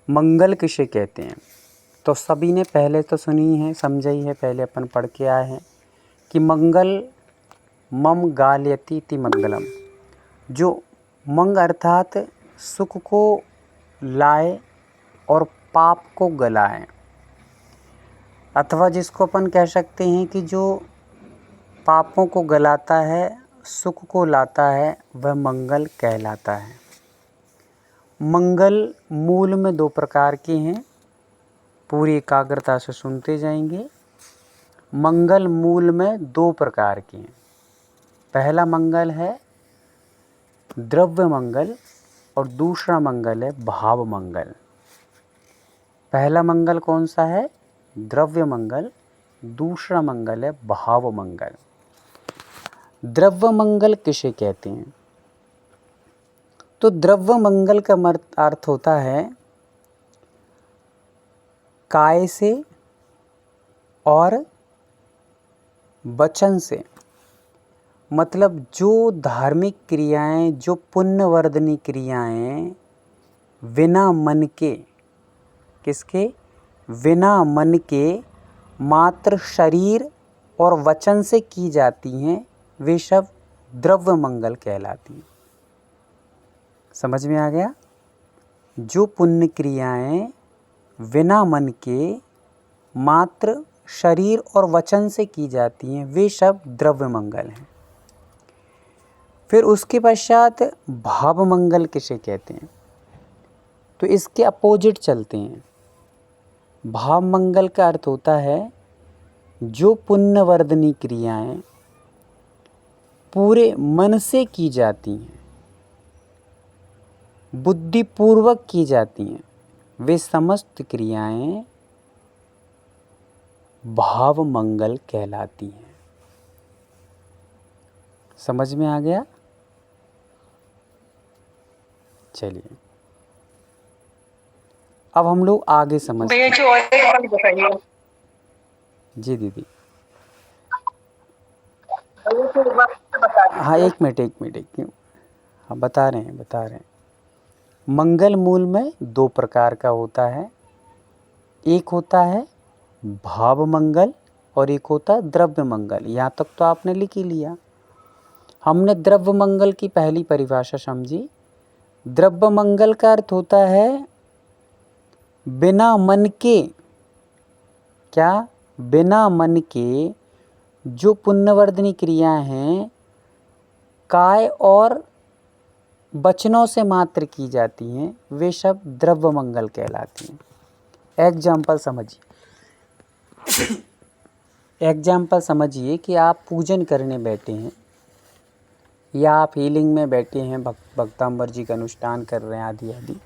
मंगल किसे कहते हैं? तो सभी ने पहले तो सुनी है, समझा ही है, पहले अपन पढ़ के आए हैं कि मंगल मम गाल्यति इति मंगलम। जो मंग अर्थात सुख को लाए और पाप को गलाए, अथवा जिसको अपन कह सकते हैं कि जो पापों को गलाता है, सुख को लाता है, वह मंगल कहलाता है। मंगल मूल में दो प्रकार के हैं, पूरी एकाग्रता से सुनते जाएंगे। मंगल मूल में दो प्रकार के हैं। पहला मंगल है द्रव्य मंगल और दूसरा मंगल है भाव मंगल। पहला मंगल कौन सा है? द्रव्य मंगल। दूसरा मंगल है भाव मंगल। द्रव्य मंगल किसे कहते हैं? तो द्रव्य मंगल का अर्थ होता है काय से और वचन से, मतलब जो धार्मिक क्रियाएं, जो पुण्यवर्धनी क्रियाएं बिना मन के, किसके? बिना मन के मात्र शरीर और वचन से की जाती हैं, वे सब द्रव्य मंगल कहलाती हैं। समझ में आ गया? जो पुण्य क्रियाएं बिना मन के मात्र शरीर और वचन से की जाती हैं, वे सब द्रव्य मंगल हैं। फिर उसके पश्चात भाव मंगल किसे कहते हैं? तो इसके अपोजिट चलते हैं। भाव मंगल का अर्थ होता है जो पुण्यवर्धनी क्रियाएं पूरे मन से की जाती हैं, बुद्धिपूर्वक की जाती हैं, वे समस्त क्रियाएं भाव मंगल कहलाती हैं। समझ में आ गया? चलिए अब हम लोग आगे समझते हैं। जी दीदी। हाँ एक मिनट। हाँ बता रहे हैं। मंगल मूल में दो प्रकार का होता है। एक होता है भाव मंगल और एक होता है द्रव्य मंगल। यहाँ तक तो आपने लिख ही लिया। हमने द्रव्य मंगल की पहली परिभाषा समझी। द्रव्य मंगल का अर्थ होता है बिना मन के, क्या? बिना मन के जो पुण्यवर्धनी क्रियाएं हैं, काय और वचनों से मात्र की जाती हैं, वे सब द्रव्य मंगल कहलाती हैं। एग्जाम्पल समझिए कि आप पूजन करने बैठे हैं या आप हीलिंग में बैठे हैं, भक्तांबर जी का अनुष्ठान कर रहे हैं आदि,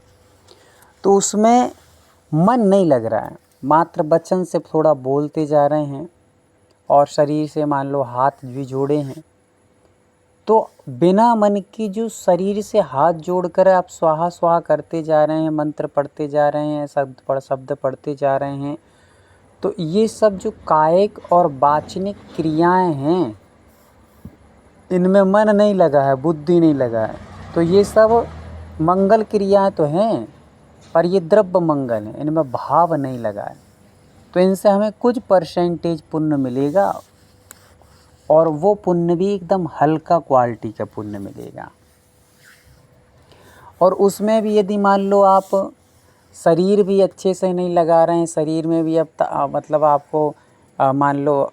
तो उसमें मन नहीं लग रहा है, मात्र वचन से थोड़ा बोलते जा रहे हैं और शरीर से मान लो हाथ भी जोड़े हैं, तो बिना मन की जो शरीर से हाथ जोड़कर आप स्वाहा स्वाहा करते जा रहे हैं, मंत्र पढ़ते जा रहे हैं, शब्द पढ़ते जा रहे हैं, तो ये सब जो कायिक और वाचनिक क्रियाएं हैं, इनमें मन नहीं लगा है, बुद्धि नहीं लगा है, तो ये सब मंगल क्रियाएं तो हैं, पर ये द्रव्य मंगल है, इनमें भाव नहीं लगा है। तो इनसे हमें कुछ परसेंटेज पुण्य मिलेगा और वो पुण्य भी एकदम हल्का क्वालिटी का पुण्य मिलेगा। और उसमें भी यदि मान लो आप शरीर भी अच्छे से नहीं लगा रहे हैं, शरीर में भी अब मतलब आपको मान लो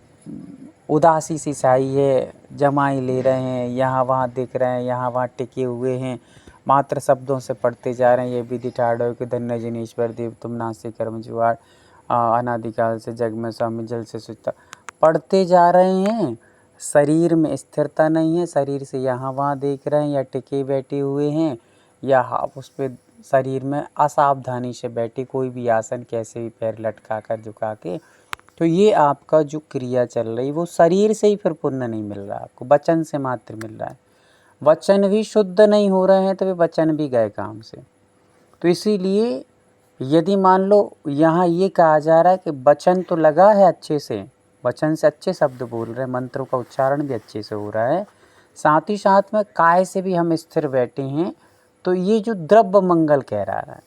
उदासी सी छाई है, जमाई ले रहे हैं, यहाँ वहाँ देख रहे हैं, यहाँ वहाँ टिके हुए हैं, मात्र शब्दों से पढ़ते जा रहे हैं, ये विधि ठाड़ो कि धन्य जिनेश्वर देव तुम नासे कर्म जुआर, अनादिकाल से जग में स्वामी जल से सुचता, पढ़ते जा रहे हैं, शरीर में स्थिरता नहीं है, शरीर से यहाँ वहाँ देख रहे हैं या टिके बैठे हुए हैं या उस पर शरीर में असावधानी से बैठे कोई भी आसन, कैसे भी पैर लटका कर झुका के, तो ये आपका जो क्रिया चल रही वो शरीर से ही फिर पुण्य नहीं मिल रहा, आपको वचन से मात्र मिल रहा है। वचन भी शुद्ध नहीं हो रहे हैं तो वे वचन भी गए काम से। तो इसीलिए यदि मान लो यहाँ ये कहा जा रहा है कि वचन तो लगा है अच्छे से, वचन से अच्छे शब्द बोल रहे हैं, मंत्रों का उच्चारण भी अच्छे से हो रहा है, साथ ही साथ में काय से भी हम स्थिर बैठे हैं, तो ये जो द्रव्य मंगल कह रहा है,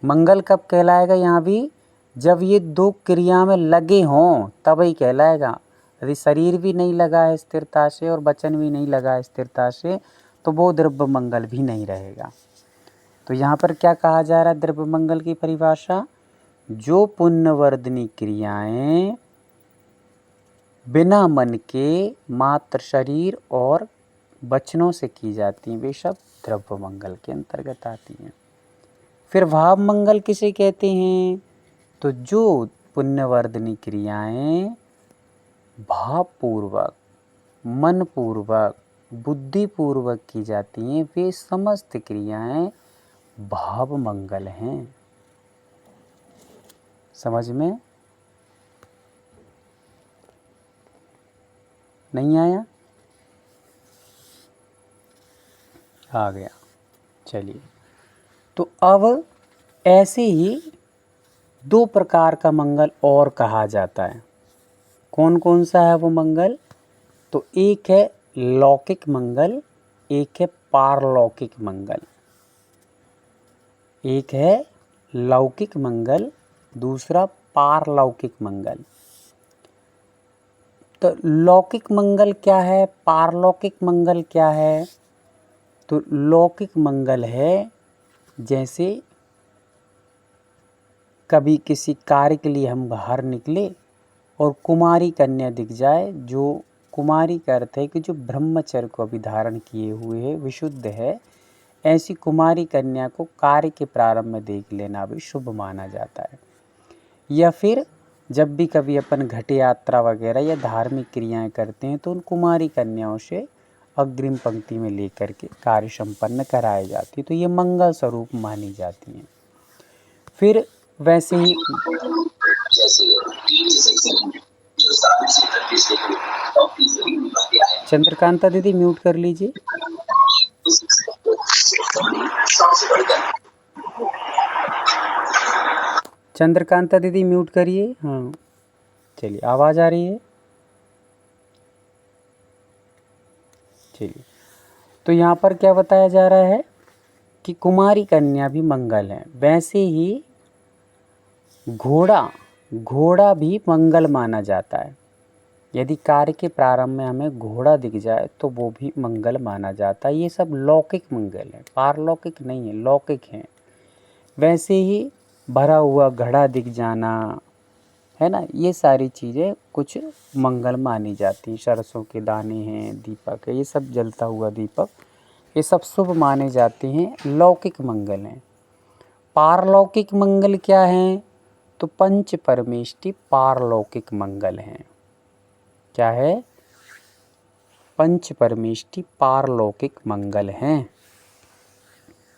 मंगल कब कहलाएगा यहाँ भी, जब ये दो क्रिया में लगे हों तब ही कहलाएगा। यदि शरीर भी नहीं लगा है स्थिरता से और वचन भी नहीं लगा है स्थिरता से तो वो द्रव्य मंगल भी नहीं रहेगा। तो यहाँ पर क्या कहा जा रहा है द्रव्य मंगल की परिभाषा, जो पुण्यवर्धनी क्रियाएं बिना मन के मात्र शरीर और वचनों से की जाती हैं वे सब द्रव्य मंगल के अंतर्गत आती हैं। फिर भाव मंगल किसे कहते हैं, तो जो पुण्यवर्धनी क्रियाएं भावपूर्वक, मनपूर्वक, बुद्धिपूर्वक की जाती हैं वे समस्त क्रियाएं भाव मंगल हैं। समझ में नहीं आया? आ गया। चलिए, तो अब ऐसे ही दो प्रकार का मंगल और कहा जाता है। कौन कौन सा है वो मंगल, तो एक है लौकिक मंगल, एक है पारलौकिक मंगल। एक है लौकिक मंगल, दूसरा पारलौकिक मंगल। तो लौकिक मंगल क्या है, पारलौकिक मंगल क्या है, तो लौकिक मंगल है जैसे कभी किसी कार्य के लिए हम बाहर निकले और कुमारी कन्या दिख जाए, जो कुमारी का अर्थ है कि जो ब्रह्मचर्य को अभी धारण किए हुए है, विशुद्ध है, ऐसी कुमारी कन्या को कार्य के प्रारंभ में देख लेना भी शुभ माना जाता है। या फिर जब भी कभी अपन घट यात्रा वगैरह या धार्मिक क्रियाएं करते हैं तो उन कुमारी कन्याओं से अग्रिम पंक्ति में लेकर के कार्य संपन्न कराए जाती है, तो ये मंगल स्वरूप मानी जाती हैं। फिर वैसे ही चंद्रकांता दीदी म्यूट कर लीजिए। चंद्रकांता दीदी म्यूट करिए। हाँ चलिए, आवाज़ आ रही है? चलिए, तो यहाँ पर क्या बताया जा रहा है कि कुमारी कन्या भी मंगल है। वैसे ही घोड़ा भी मंगल माना जाता है। यदि कार्य के प्रारंभ में हमें घोड़ा दिख जाए तो वो भी मंगल माना जाता है। ये सब लौकिक मंगल है, पारलौकिक नहीं है, लौकिक हैं। वैसे ही भरा हुआ घड़ा दिख जाना है ना, ये सारी चीज़ें कुछ मंगल मानी जाती हैं। सरसों के दाने हैं, दीपक है, ये सब जलता हुआ दीपक, ये सब शुभ माने जाते हैं, लौकिक मंगल हैं। पारलौकिक मंगल क्या है, तो पंच परमेष्टि पारलौकिक मंगल हैं। क्या है, पंच परमेष्टि पारलौकिक मंगल हैं।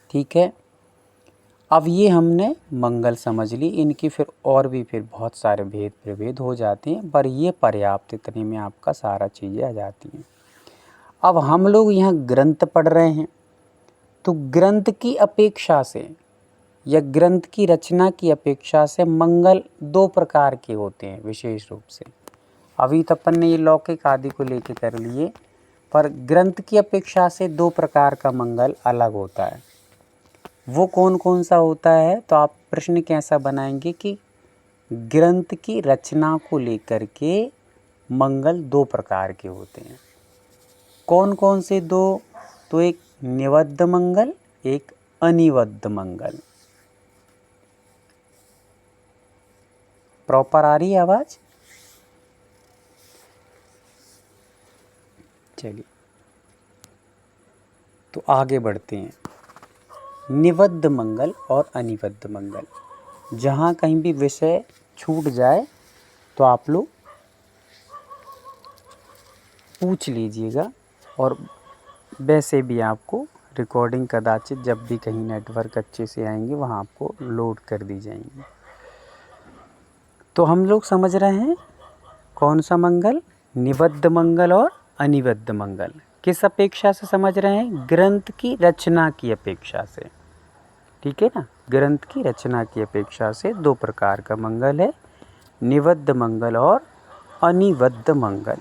ठीक है, अब ये हमने मंगल समझ ली। इनकी फिर और भी फिर बहुत सारे भेद प्रभेद हो जाते हैं, पर ये पर्याप्त, इतने में आपका सारा चीज़ें आ जाती हैं। अब हम लोग यहाँ ग्रंथ पढ़ रहे हैं, तो ग्रंथ की अपेक्षा से या ग्रंथ की रचना की अपेक्षा से मंगल दो प्रकार के होते हैं विशेष रूप से। अभी तो अपन ने ये लौकिक आदि को लेके कर लिए, पर ग्रंथ की अपेक्षा से दो प्रकार का मंगल अलग होता है। वो कौन कौन सा होता है, तो आप प्रश्न कैसा बनाएंगे कि ग्रंथ की रचना को लेकर के मंगल दो प्रकार के होते हैं। कौन कौन से दो, तो एक निबद्ध मंगल, एक अनिबद्ध मंगल। प्रॉपर आ रही है आवाज़? चलिए, तो आगे बढ़ते हैं। निबद्ध मंगल और अनिबद्ध मंगल, जहाँ कहीं भी विषय छूट जाए तो आप लोग पूछ लीजिएगा, और वैसे भी आपको रिकॉर्डिंग कदाचित जब भी कहीं नेटवर्क अच्छे से आएंगे वहाँ आपको लोड कर दी जाएंगी। तो हम लोग समझ रहे हैं कौन सा मंगल, निबद्ध मंगल और अनिबद्ध मंगल। किस अपेक्षा से समझ रहे हैं, ग्रंथ की रचना की अपेक्षा से। ठीक है ना, ग्रंथ की रचना की अपेक्षा से दो प्रकार का मंगल है, निबद्ध मंगल और अनिबद्ध मंगल।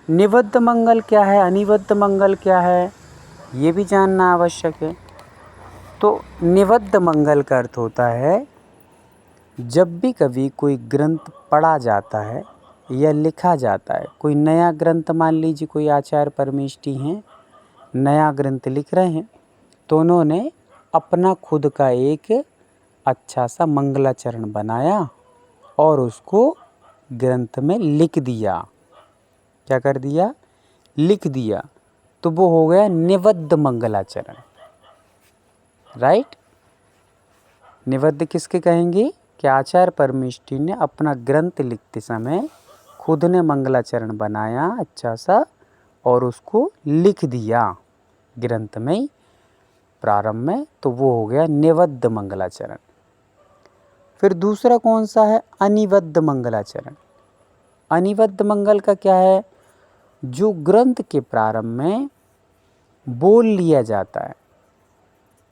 निबद्ध मंगल क्या है, अनिबद्ध मंगल क्या है, ये भी जानना आवश्यक है। तो निबद्ध मंगल का अर्थ होता है जब भी कभी कोई ग्रंथ पढ़ा जाता है या लिखा जाता है, कोई नया ग्रंथ, मान लीजिए कोई आचार्य परमेष्ठी हैं, नया ग्रंथ लिख रहे हैं, तो उन्होंने अपना खुद का एक अच्छा सा मंगलाचरण बनाया और उसको ग्रंथ में लिख दिया। क्या कर दिया? लिख दिया। तो वो हो गया निबद्ध मंगलाचरण। राइट? निबद्ध किसके कहेंगे? कि आचार्य परमेष्ठी ने अपना ग्रंथ लिखते समय खुद ने मंगलाचरण बनाया अच्छा सा और उसको लिख दिया ग्रंथ में प्रारंभ में, तो वो हो गया निबद्ध मंगलाचरण। फिर दूसरा कौन सा है? अनिबद्ध मंगलाचरण। अनिबद्ध मंगल का क्या है? जो ग्रंथ के प्रारंभ में बोल लिया जाता है।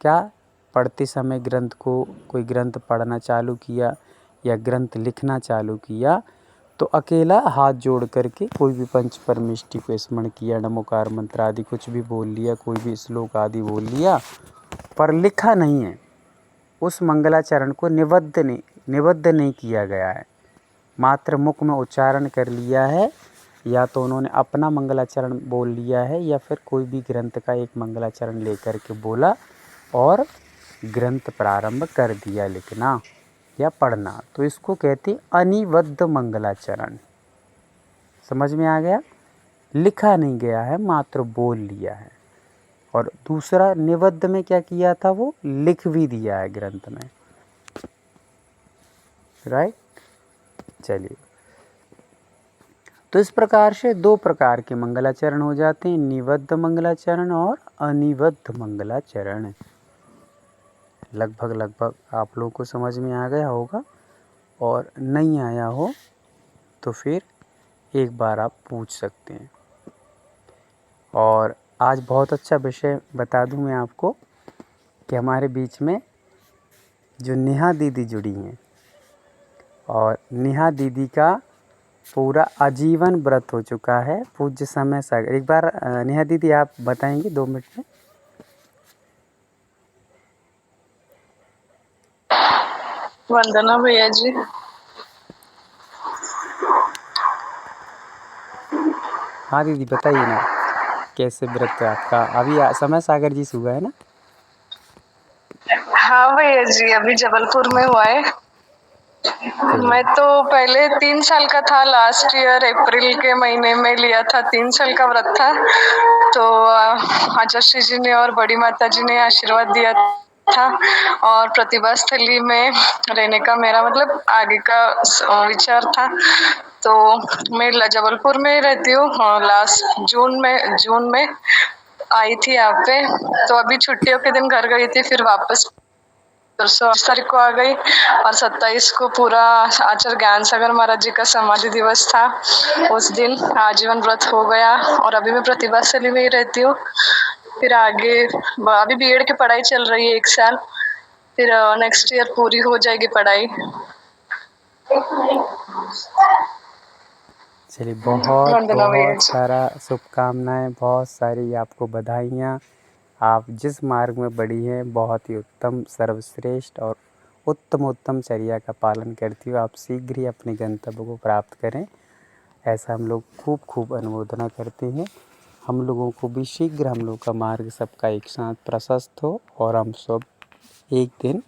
क्या? पढ़ते समय ग्रंथ को, कोई ग्रंथ पढ़ना चालू किया या ग्रंथ लिखना चालू किया, तो अकेला हाथ जोड़ करके कोई भी पंच परमेष्ठी को स्मरण किया, नमोकार मंत्र आदि कुछ भी बोल लिया, कोई भी श्लोक आदि बोल लिया, पर लिखा नहीं है। उस मंगलाचरण को निबद्ध नहीं किया गया है, मात्र मुख में उच्चारण कर लिया है, या तो उन्होंने अपना मंगलाचरण बोल लिया है या फिर कोई भी ग्रंथ का एक मंगलाचरण लेकर के बोला और ग्रंथ प्रारंभ कर दिया लिखना या पढ़ना, तो इसको कहते अनिबद्ध मंगलाचरण। समझ में आ गया? लिखा नहीं गया है, मात्र बोल लिया है। और दूसरा निबद्ध में क्या किया था? वो लिख भी दिया है ग्रंथ में। राइट? चलिए, तो इस प्रकार से दो प्रकार के मंगलाचरण हो जाते हैं, निबद्ध मंगलाचरण और अनिबद्ध मंगलाचरण। लगभग आप लोगों को समझ में आ गया होगा, और नहीं आया हो तो फिर एक बार आप पूछ सकते हैं। और आज बहुत अच्छा विषय बता दूं मैं आपको कि हमारे बीच में जो नेहा दीदी जुड़ी हैं, और नेहा दीदी का पूरा आजीवन व्रत हो चुका है पूज्य समय सागर। एक बार नेहा दीदी आप बताएंगे 2 मिनट में? वंदना भैया जी। हाँ दीदी बताइए ना, कैसे व्रत आपका? अभी समय सागर जी से हुआ है ना? हाँ भैया जी, अभी जबलपुर में हुआ है। मैं तो पहले 3 साल का था, लास्ट ईयर अप्रैल के महीने में लिया था, 3 साल का व्रत था। तो आचार्य जी ने और बड़ी माता जी ने आशीर्वाद दिया था, और प्रतिभा स्थली में रहने का मेरा मतलब आगे का विचार था। तो मैं जबलपुर में रहती हूँ, लास्ट जून में आई थी यहाँ पे। तो अभी छुट्टियों के दिन घर गई थी, फिर वापस परसों 28 तारीख को आ गई, और 27 को पूरा आचार्य ज्ञान सागर महाराज जी का समाधि दिवस था। उस दिन आजीवन व्रत हो गया, और अभी मैं प्रतिभा स्थली में ही रहती हूँ। फिर आगे अभी बीएड की पढ़ाई चल रही है 1 साल, फिर नेक्स्ट ईयर पूरी हो जाएगी पढ़ाई। चलिए, बहुत वंदना भैया बहुत जी। सारा शुभकामनाएं, बहुत सारी आपको बधाइयाँ। आप जिस मार्ग में बढ़ी हैं, बहुत ही उत्तम, सर्वश्रेष्ठ और उत्तम चर्या का पालन करती हो। आप शीघ्र ही अपने गंतव्य को प्राप्त करें, ऐसा हम लोग खूब अनुमोदना करते हैं। हम लोगों को भी शीघ्र हम लोग का मार्ग सबका एक साथ प्रशस्त हो, और हम सब एक दिन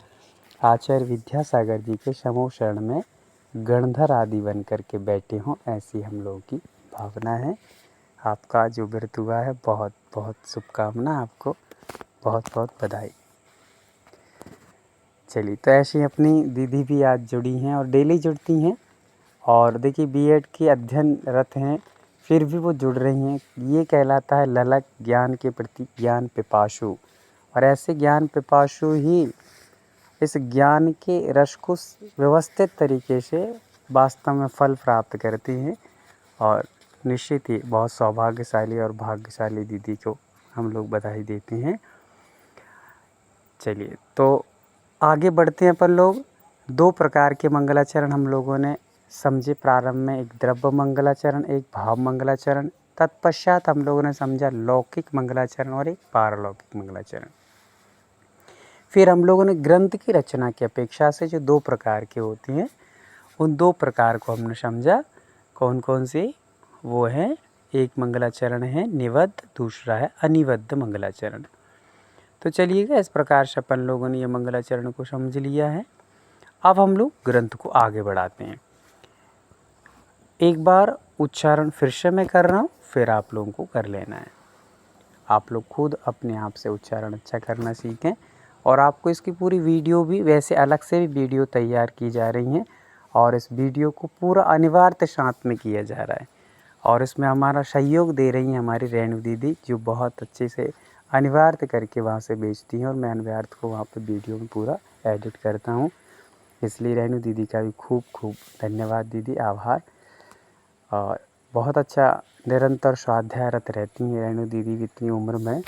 आचार्य विद्यासागर जी के समूह शरण में गणधर आदि बन करके बैठे हों, ऐसी हम लोगों की भावना है। आपका जो व्रत हुआ है, बहुत बहुत शुभकामना, आपको बहुत बहुत बधाई। चलिए, तो ऐसी ही अपनी दीदी भी आज जुड़ी हैं और डेली जुड़ती हैं, और देखिए बीएड की अध्ययनरत हैं, फिर भी वो जुड़ रही हैं। ये कहलाता है ललक, ज्ञान के प्रति ज्ञान पिपासु, और ऐसे ज्ञान पिपासु ही इस ज्ञान के रस को व्यवस्थित तरीके से वास्तव में फल प्राप्त करती हैं। और निश्चित ही बहुत सौभाग्यशाली और भाग्यशाली दीदी को हम लोग बधाई देते हैं। चलिए, तो आगे बढ़ते हैं अपन लोग। 2 प्रकार के मंगलाचरण हम लोगों ने समझे प्रारंभ में, एक द्रव्य मंगलाचरण, एक भाव मंगलाचरण। तत्पश्चात हम लोगों ने समझा लौकिक मंगलाचरण और एक पारलौकिक मंगलाचरण। फिर हम लोगों ने ग्रंथ की रचना की अपेक्षा से जो 2 प्रकार की होती हैं, उन 2 प्रकार को हमने समझा। कौन कौन सी? वो है, एक मंगलाचरण है निबद्ध, दूसरा है अनिबद्ध मंगलाचरण। तो चलिएगा, इस प्रकार से अपन लोगों ने ये मंगलाचरण को समझ लिया है। अब हम लोग ग्रंथ को आगे बढ़ाते हैं। एक बार उच्चारण फिर से मैं कर रहा हूँ, फिर आप लोगों को कर लेना है। आप लोग खुद अपने आप से उच्चारण अच्छा करना सीखें। और आपको इसकी पूरी वीडियो भी, वैसे अलग से भी वीडियो तैयार की जा रही हैं, और इस वीडियो को पूरा अनिवार्य साथ में किया जा रहा है। और इसमें हमारा सहयोग दे रही हैं हमारी रेणु दीदी, जो बहुत अच्छे से अनिवार्य करके वहाँ से बेचती हैं, और मैं अनिवार्य को वहाँ पे वीडियो में पूरा एडिट करता हूँ। इसलिए रेणु दीदी का भी खूब खूब धन्यवाद दीदी, आभार। और बहुत अच्छा निरंतर स्वाध्यायरत रहती हैं रेणु दीदी भी इतनी उम्र में।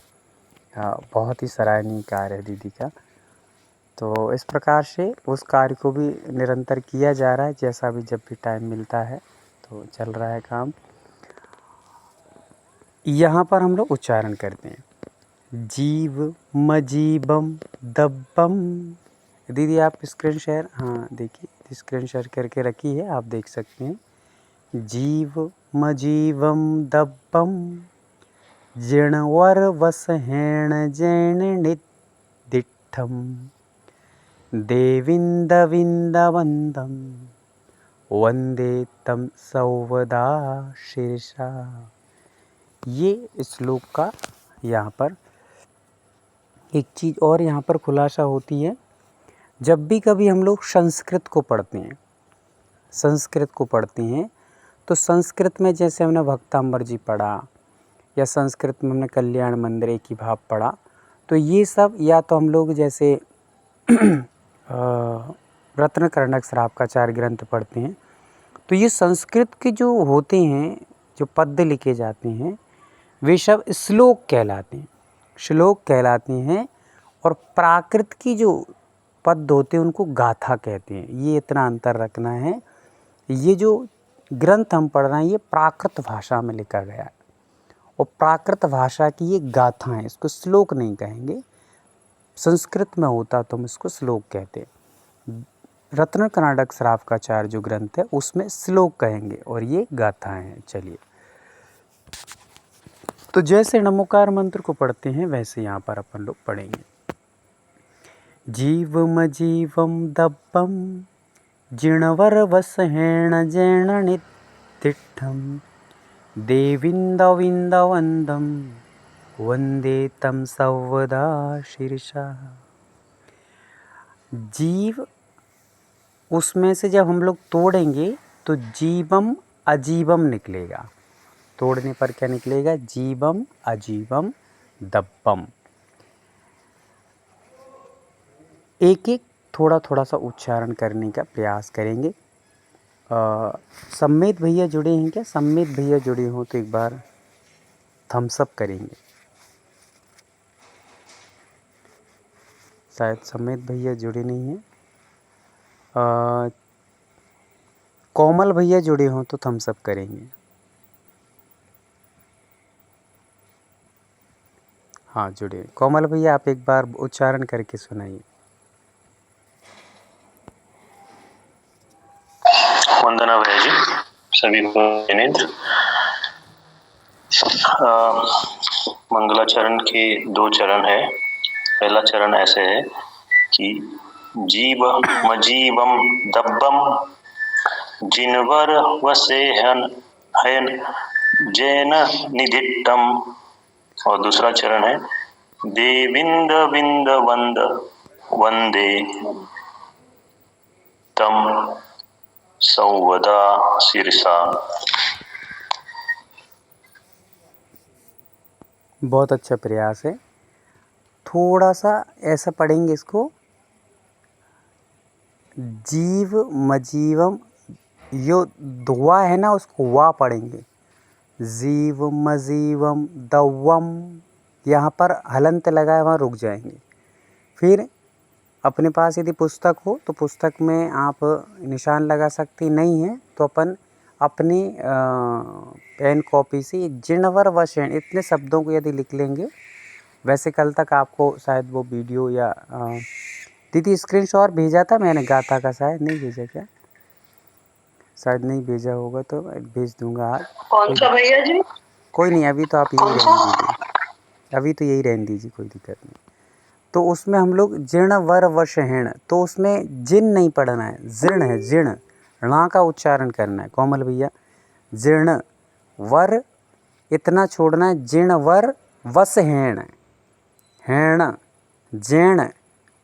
बहुत ही सराहनीय कार्य है दीदी का। तो इस प्रकार से उस कार्य को भी निरंतर किया जा रहा है, जैसा भी जब भी टाइम मिलता है तो चल रहा है काम। यहाँ पर हम लोग उच्चारण करते हैं जीव मजीबम दब्बम। दीदी आप स्क्रीन शेयर, हाँ देखिए स्क्रीन शेयर करके रखी है, आप देख सकते हैं। जीव मजीवम दब्बम जिणवर वसहेण जैन निदिठम देविंदविंदवंदम वंदे तम सौवदा शीर्षा। ये श्लोक का यहाँ पर एक चीज़ और यहाँ पर खुलासा होती है। जब भी कभी हम लोग संस्कृत को पढ़ते हैं तो संस्कृत में जैसे हमने भक्तांबर जी पढ़ा, या संस्कृत में हमने कल्याण मंदिर एक ही भाव पढ़ा, तो ये सब या तो हम लोग जैसे रत्न कर्णक श्रावकाचार्य ग्रंथ पढ़ते हैं, तो ये संस्कृत के जो होते हैं, जो पद्य लिखे जाते हैं, वे सब श्लोक कहलाते हैं। और प्राकृत की जो पद्य होते हैं उनको गाथा कहते हैं। ये इतना अंतर रखना है। ये जो ग्रंथ हम पढ़ रहे हैं ये प्राकृत भाषा में लिखा गया है, और प्राकृत भाषा की ये गाथा है, इसको श्लोक नहीं कहेंगे। संस्कृत में होता तो हम इसको श्लोक कहते हैं। रत्न कर्नाटक श्रावकाचार्य जो ग्रंथ है उसमें श्लोक कहेंगे, और ये गाथाएं हैं। चलिए, तो जैसे नमोकार मंत्र को पढ़ते हैं वैसे यहाँ पर अपन लोग पढ़ेंगे। जीवम जीवम दब्बम जिणवर वसहेण जैन नितिष्ठम देविंदविंदवंदम वंदे तम सौवदा शीर्षा। जीव, उसमें से जब हम लोग तोड़ेंगे तो जीवम अजीवम निकलेगा। तोड़ने पर क्या निकलेगा? जीवम अजीवम दब्बम। एक एक थोड़ा थोड़ा सा उच्चारण करने का प्रयास करेंगे। सम्मेद भैया जुड़े हैं क्या? सम्मेद भैया जुड़े हो तो एक बार थम्स अप करेंगे। शायद सम्मेद भैया जुड़े नहीं हैं। कोमल भैया जुड़े हों तो थम्स अप करेंगे। हाँ जुड़े। कोमल भैया आप एक बार उच्चारण करके सुनाइए। वंदना भैया जी, सभी को जिनेंद्र। मंगलाचरण के 2 चरण है। पहला चरण ऐसे है कि जीव मजीवम दब्बम जिनवर वसेहन हयन जैन निधिट्टम, और दूसरा चरण है देविंद विंद वंद वंदे तम सौवदा शीर्षा। बहुत अच्छा प्रयास है। थोड़ा सा ऐसा पढ़ेंगे इसको, जीव मजीवम, यो दुआ है ना उसको वा पढ़ेंगे। जीव मजीवम दवम, यहाँ पर हलंत लगा है वहाँ रुक जाएंगे। फिर अपने पास यदि पुस्तक हो तो पुस्तक में आप निशान लगा सकते, नहीं है तो अपन अपनी पेन कॉपी से जिणवर वशेण इतने शब्दों को यदि लिख लेंगे वैसे कल तक आपको शायद वो वीडियो या दीदी स्क्रीनशॉट भेजा था मैंने गाथा का, शायद नहीं भेजा क्या, शायद नहीं भेजा होगा तो भेज दूंगा आज। कौन सा भैया जी? कोई नहीं, अभी तो आप यही रहने दीजिए, अभी तो यही रहने दीजिए, कोई दिक्कत नहीं। तो उसमें हम लोग जीर्ण वर वश हेण, तो उसमें जिन नहीं पढ़ना है, जीर्ण है, जीर्ण णा का उच्चारण करना है कोमल भैया। जीर्ण वर इतना छोड़ना है, जीर्ण वर वस हेण, हेण जैण,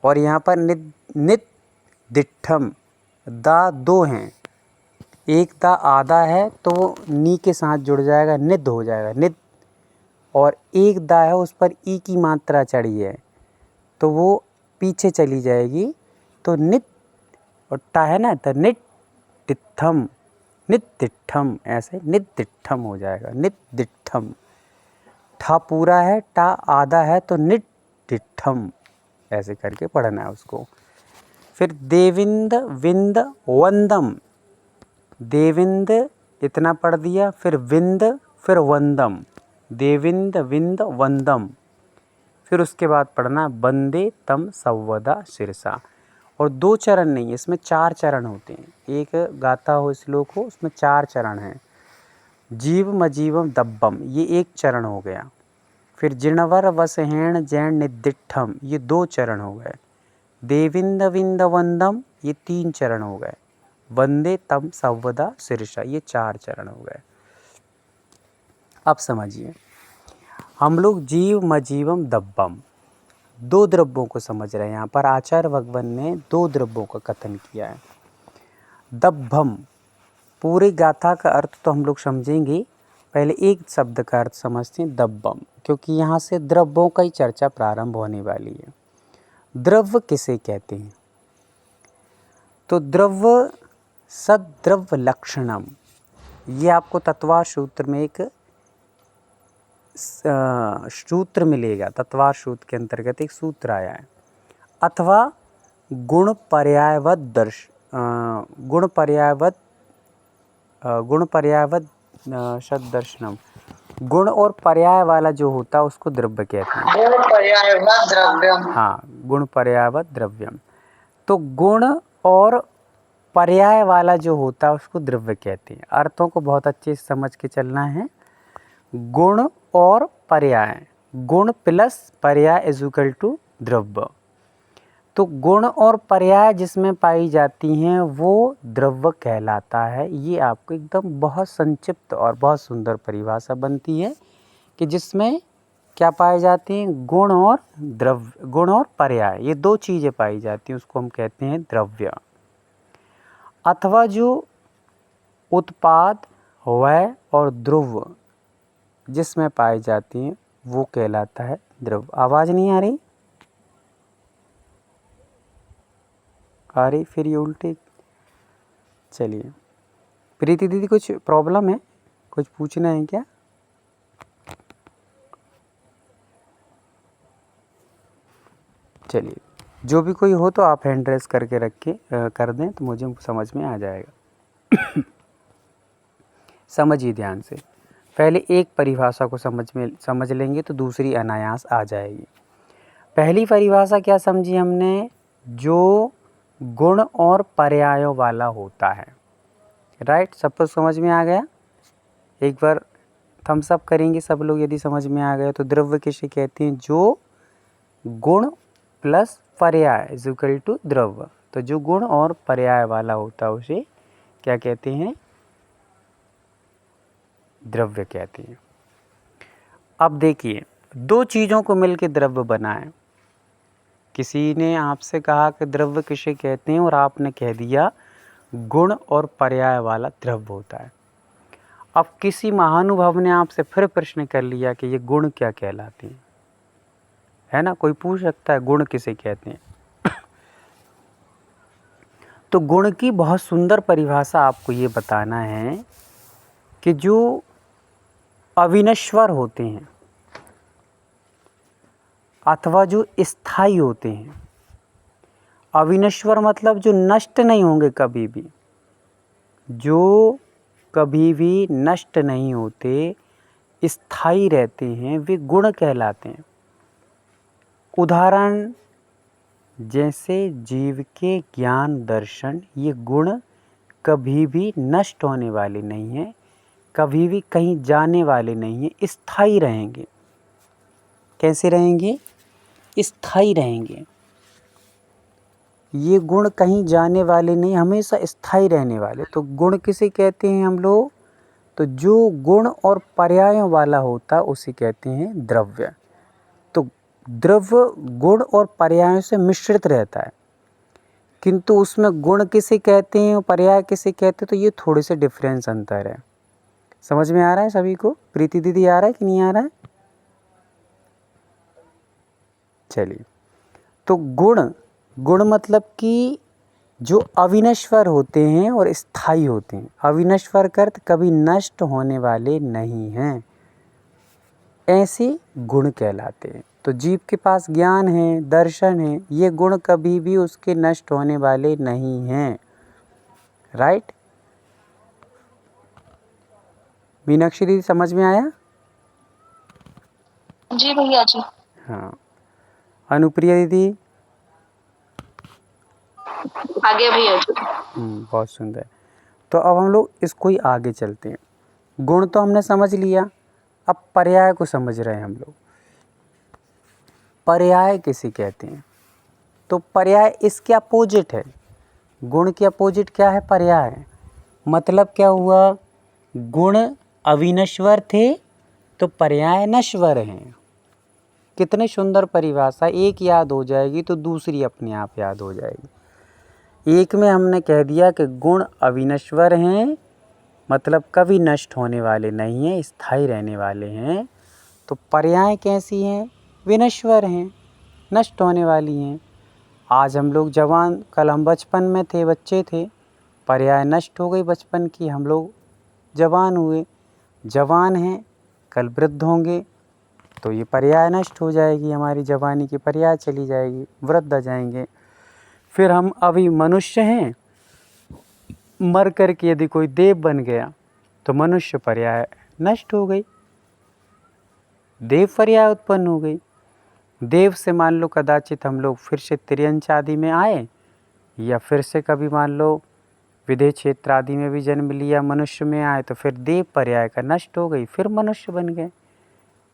और यहाँ पर नित दिठम, दा दो हैं, एक दा आधा है तो वो नी के साथ जुड़ जाएगा, निद हो जाएगा निद, और एक दा है उस पर ई की मात्रा चढ़ी है तो वो पीछे चली जाएगी, तो नित, और टा है ना तो नित तिठम, नित तिठम, ऐसे नित तिठम हो जाएगा, नित दिठम। ठा पूरा है, टा आधा है तो नित तिठम, ऐसे करके पढ़ना है उसको। फिर देविंद विंद वंदम, देविंद इतना पढ़ दिया, फिर विंद, फिर वंदम, देविंद विंद वंदम। फिर उसके बाद पढ़ना वंदे तम सव्वदा शिरसा, और 2 चरण नहीं, इसमें 4 चरण होते हैं। एक गाथा हो श्लोक हो, उसमें 4 चरण हैं। जीव मजीवम दब्बम, ये 1 चरण हो गया। फिर जिणवर वसहेण जैन निदिठम, ये 2 चरण हो गए। देविंद विंद वंदम, ये 3 चरण हो गए। वंदे तम सव्वदा शिरसा, ये 4 चरण हो गए। अब समझिए, हम लोग जीव मजीवम दब्बम 2 द्रव्यों को समझ रहे हैं। यहाँ पर आचार्य भगवान ने 2 द्रव्यों का कथन किया है। दब्बम, पूरी गाथा का अर्थ तो हम लोग समझेंगे, पहले एक शब्द का अर्थ समझते हैं दब्बम, क्योंकि यहाँ से द्रव्यों का ही चर्चा प्रारंभ होने वाली है। द्रव्य किसे कहते हैं? तो द्रव्य सद्द्रव्य लक्षणम, ये आपको तत्वार सूत्र में एक सूत्र मिलेगा, तत्वार सूत्र के अंतर्गत एक सूत्र आया है। अथवा गुण पर्यायवत सदर्शनम, गुण और पर्याय वाला जो होता है उसको द्रव्य कहते हैं। गुण पर्यायवत द्रव्यम, हाँ, गुण पर्यायवत द्रव्यम। तो गुण और पर्याय वाला जो होता है उसको द्रव्य कहते हैं। अर्थों को बहुत अच्छे से समझ के चलना है। गुण और पर्याय, गुण प्लस पर्याय इज इक्वल टू द्रव्य। तो गुण और पर्याय जिसमें पाई जाती हैं वो द्रव्य कहलाता है। ये आपको एकदम बहुत संक्षिप्त और बहुत सुंदर परिभाषा बनती है कि जिसमें क्या पाए जाती हैं, गुण और द्रव्य, गुण और पर्याय, ये 2 चीज़ें पाई जाती हैं, उसको हम कहते हैं द्रव्य। अथवा जो उत्पाद वय और ध्रुव जिसमें पाई जाती हैं वो कहलाता है द्रव्य। आवाज़ नहीं आ रही? आ रही? फिर ये उल्टे। चलिए प्रीति दीदी, कुछ प्रॉब्लम है, कुछ पूछना है क्या? चलिए, जो भी कोई हो तो आप हैंड रेस करके रख के कर दें तो मुझे समझ में आ जाएगा। समझिए ध्यान से, पहले एक परिभाषा को समझ लेंगे तो दूसरी अनायास आ जाएगी। पहली परिभाषा क्या समझी हमने? जो गुण और पर्यायों वाला होता है, राइट? सबको समझ में आ गया? एक बार थम्स अप करेंगे सब लोग यदि समझ में आ गया। तो द्रव्य किसे कहते हैं? जो गुण प्लस पर्याय इज इक्वल टू द्रव्य। तो जो गुण और पर्याय वाला होता है उसे क्या कहते हैं? द्रव्य कहते हैं। अब देखिए, 2 चीज़ों को मिलकर द्रव्य बना है। किसी ने आपसे कहा कि द्रव्य किसे कहते हैं और आपने कह दिया गुण और पर्याय वाला द्रव्य होता है। अब किसी महानुभाव ने आपसे फिर प्रश्न कर लिया कि ये गुण क्या कहलाते हैं, है ना? कोई पूछ सकता है गुण किसे कहते हैं। तो गुण की बहुत सुंदर परिभाषा आपको ये बताना है कि जो अविनश्वर होते हैं अथवा जो स्थायी होते हैं। अविनश्वर मतलब जो नष्ट नहीं होंगे कभी भी, जो कभी भी नष्ट नहीं होते, स्थायी रहते हैं, वे गुण कहलाते हैं। उदाहरण जैसे जीव के ज्ञान दर्शन, ये गुण कभी भी नष्ट होने वाले नहीं हैं, कभी भी कहीं जाने वाले नहीं हैं, स्थायी रहेंगे। कैसे रहेंगे? स्थायी रहेंगे। ये गुण कहीं जाने वाले नहीं, हमेशा स्थायी रहने वाले। तो गुण किसे कहते हैं हम लोग? तो जो गुण और पर्यायों वाला होता है उसे कहते हैं द्रव्य। तो द्रव्य गुण और पर्यायों से मिश्रित रहता है, किंतु उसमें गुण किसे कहते हैं और पर्याय किसे कहते हैं, तो ये थोड़े से डिफरेंस अंतर है। समझ में आ रहा है सभी को? प्रीति दीदी आ रहा है कि नहीं आ रहा है? चलिए, तो गुण मतलब कि जो अविनश्वर होते हैं और स्थायी होते हैं। अविनश्वर का अर्थ कभी नष्ट होने वाले नहीं हैं, ऐसे गुण कहलाते हैं। तो जीव के पास ज्ञान है, दर्शन है, ये गुण कभी भी उसके नष्ट होने वाले नहीं हैं। राइट? मीनाक्षी दीदी समझ में आया? जी भैया जी। हाँ। अनुप्रिया दीदी? आगे भैया जी। बहुत सुंदर। तो अब हम लोग इसको ही आगे चलते हैं। गुण तो हमने समझ लिया, अब पर्याय को समझ रहे हैं हम लोग। पर्याय किसे कहते हैं? तो पर्याय इसके अपोजिट है। गुण के अपोजिट क्या है? पर्याय। मतलब क्या हुआ? गुण अविनश्वर थे तो पर्याय नश्वर हैं। कितनी सुंदर परिभाषा, एक याद हो जाएगी तो दूसरी अपने आप याद हो जाएगी। एक में हमने कह दिया कि गुण अविनश्वर हैं, मतलब कभी नष्ट होने वाले नहीं हैं, स्थायी रहने वाले हैं। तो पर्याय कैसी हैं? विनश्वर हैं, नष्ट होने वाली हैं। आज हम लोग जवान, कल हम बचपन में थे, बच्चे थे, पर्याय नष्ट हो गई बचपन की, हम लोग जवान हुए। जवान हैं, कल वृद्ध होंगे, तो ये पर्याय नष्ट हो जाएगी, हमारी जवानी की पर्याय चली जाएगी, वृद्ध आ जाएंगे। फिर हम अभी मनुष्य हैं, मर कर के यदि कोई देव बन गया तो मनुष्य पर्याय नष्ट हो गई, देव पर्याय उत्पन्न हो गई। देव से मान लो कदाचित हम लोग फिर से तिर्यंच आदि में आए, या फिर से कभी मान लो विदेह क्षेत्र आदि में भी जन्म लिया, मनुष्य में आए, तो फिर देव पर्याय का नष्ट हो गई, फिर मनुष्य बन गए,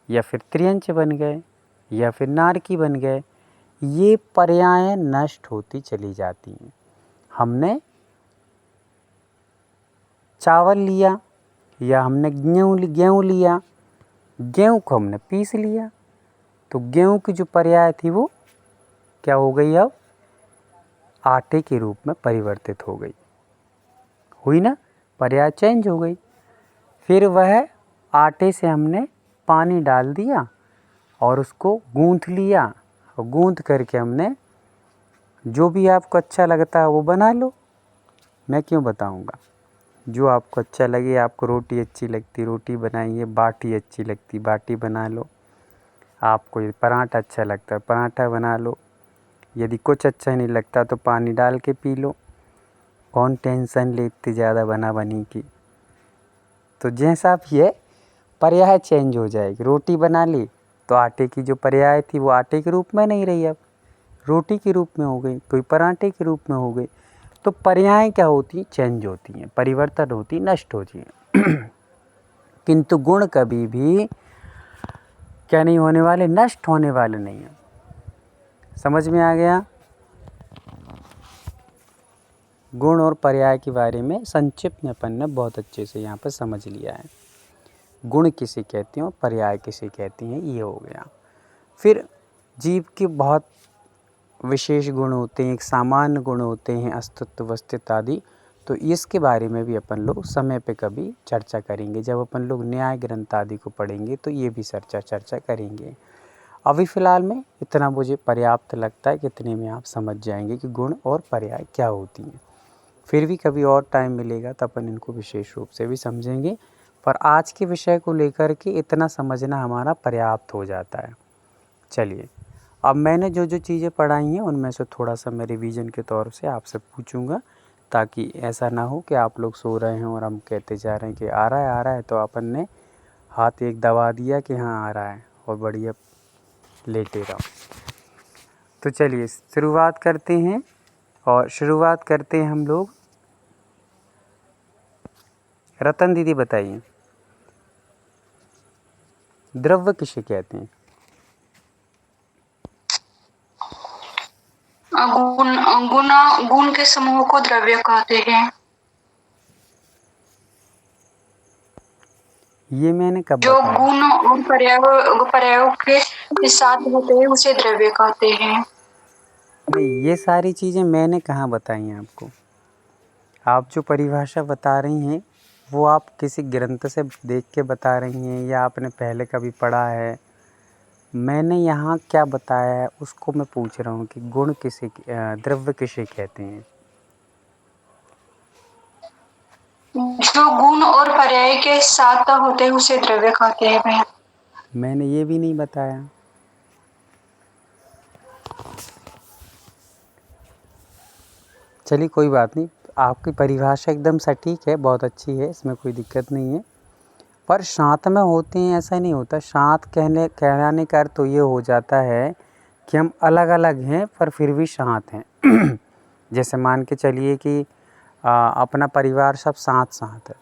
या फिर त्रियंच बन गए, या फिर नारकी बन गए। ये पर्याय नष्ट होती चली जाती हैं। हमने चावल लिया, या हमने गेहूँ लिया, गेहूँ को हमने पीस लिया, तो गेहूँ की जो पर्याय थी वो क्या हो गई? अब आटे के रूप में परिवर्तित हो गई। हुई ना? पर्याय चेंज हो गई। फिर वह आटे से हमने पानी डाल दिया और उसको गूंथ लिया, और गूंथ करके हमने जो भी आपको अच्छा लगता है वो बना लो। मैं क्यों बताऊंगा? जो आपको अच्छा लगे, आपको रोटी अच्छी लगती रोटी बनाइए, बाटी अच्छी लगती बाटी बना लो, आपको ये पराठा अच्छा लगता है पराठा बना लो, यदि कुछ अच्छा नहीं लगता तो पानी डाल के पी लो। कौन टेंशन लेती ज़्यादा बना बनी की? तो जैसा भी है पर्याय चेंज हो जाएगी। रोटी बना ली तो आटे की जो पर्याय थी वो आटे के रूप में नहीं रही, अब रोटी के रूप में हो गई, कोई पराठे के रूप में हो गई। तो पर्याय क्या होती हैं? चेंज होती हैं, परिवर्तन होती, नष्ट होती हैं। किंतु गुण कभी भी क्या नहीं होने वाले? नष्ट होने वाले नहीं हैं। समझ में आ गया? गुण और पर्याय के बारे में संक्षिप्त में अपन ने बहुत अच्छे से यहाँ पर समझ लिया है। गुण किसे कहते हैं और पर्याय किसे कहती हैं, ये हो गया। फिर जीव के बहुत विशेष गुण होते हैं, एक सामान्य गुण होते हैं, अस्तित्व अस्तित्व आदि। तो इसके बारे में भी अपन लोग समय पे कभी चर्चा करेंगे। जब अपन लोग न्याय ग्रंथ आदि को पढ़ेंगे तो ये भी चर्चा करेंगे। अभी फ़िलहाल में इतना मुझे पर्याप्त लगता है कि इतने में आप समझ जाएंगे कि गुण और पर्याय क्या होती हैं। फिर भी कभी और टाइम मिलेगा तो अपन इनको विशेष रूप से भी समझेंगे, पर आज के विषय को लेकर के इतना समझना हमारा पर्याप्त हो जाता है। चलिए, अब मैंने जो जो चीज़ें पढ़ाई हैं उनमें से थोड़ा सा मैं रिवीजन के तौर से आपसे पूछूंगा, ताकि ऐसा ना हो कि आप लोग सो रहे हैं और हम कहते जा रहे हैं कि आ रहा है, तो अपन ने हाथ एक दबा दिया कि हाँ आ रहा है और बढ़िया लेटे रहो। तो चलिए शुरुआत करते हैं, और शुरुआत करते हैं हम लोग। रतन दीदी बताइए, द्रव्य किसे कहते हैं? गुण के समूह को द्रव्य कहते हैं। ये मैंने कब जो बताया? गुण और पर्यायों के साथ होते हैं उसे द्रव्य कहते हैं। नहीं, ये सारी चीज़ें मैंने कहाँ बताई हैं आपको? आप जो परिभाषा बता रही हैं वो आप किसी ग्रंथ से देख के बता रही हैं या आपने पहले कभी पढ़ा है? मैंने यहाँ क्या बताया है उसको मैं पूछ रहा हूँ कि गुण किसे, द्रव्य किसे कहते हैं? जो गुण और पर्याय के साथ होते हैं उसे द्रव्य कहते हैं भैया। मैंने ये भी नहीं बताया। चलिए कोई बात नहीं, आपकी परिभाषा एकदम सटीक है, बहुत अच्छी है, इसमें कोई दिक्कत नहीं है। पर साथ में होते हैं ऐसा नहीं होता। साथ कहने का अर्थ तो ये हो जाता है कि हम अलग अलग हैं पर फिर भी साथ हैं। जैसे मान के चलिए कि अपना परिवार सब साथ साथ है।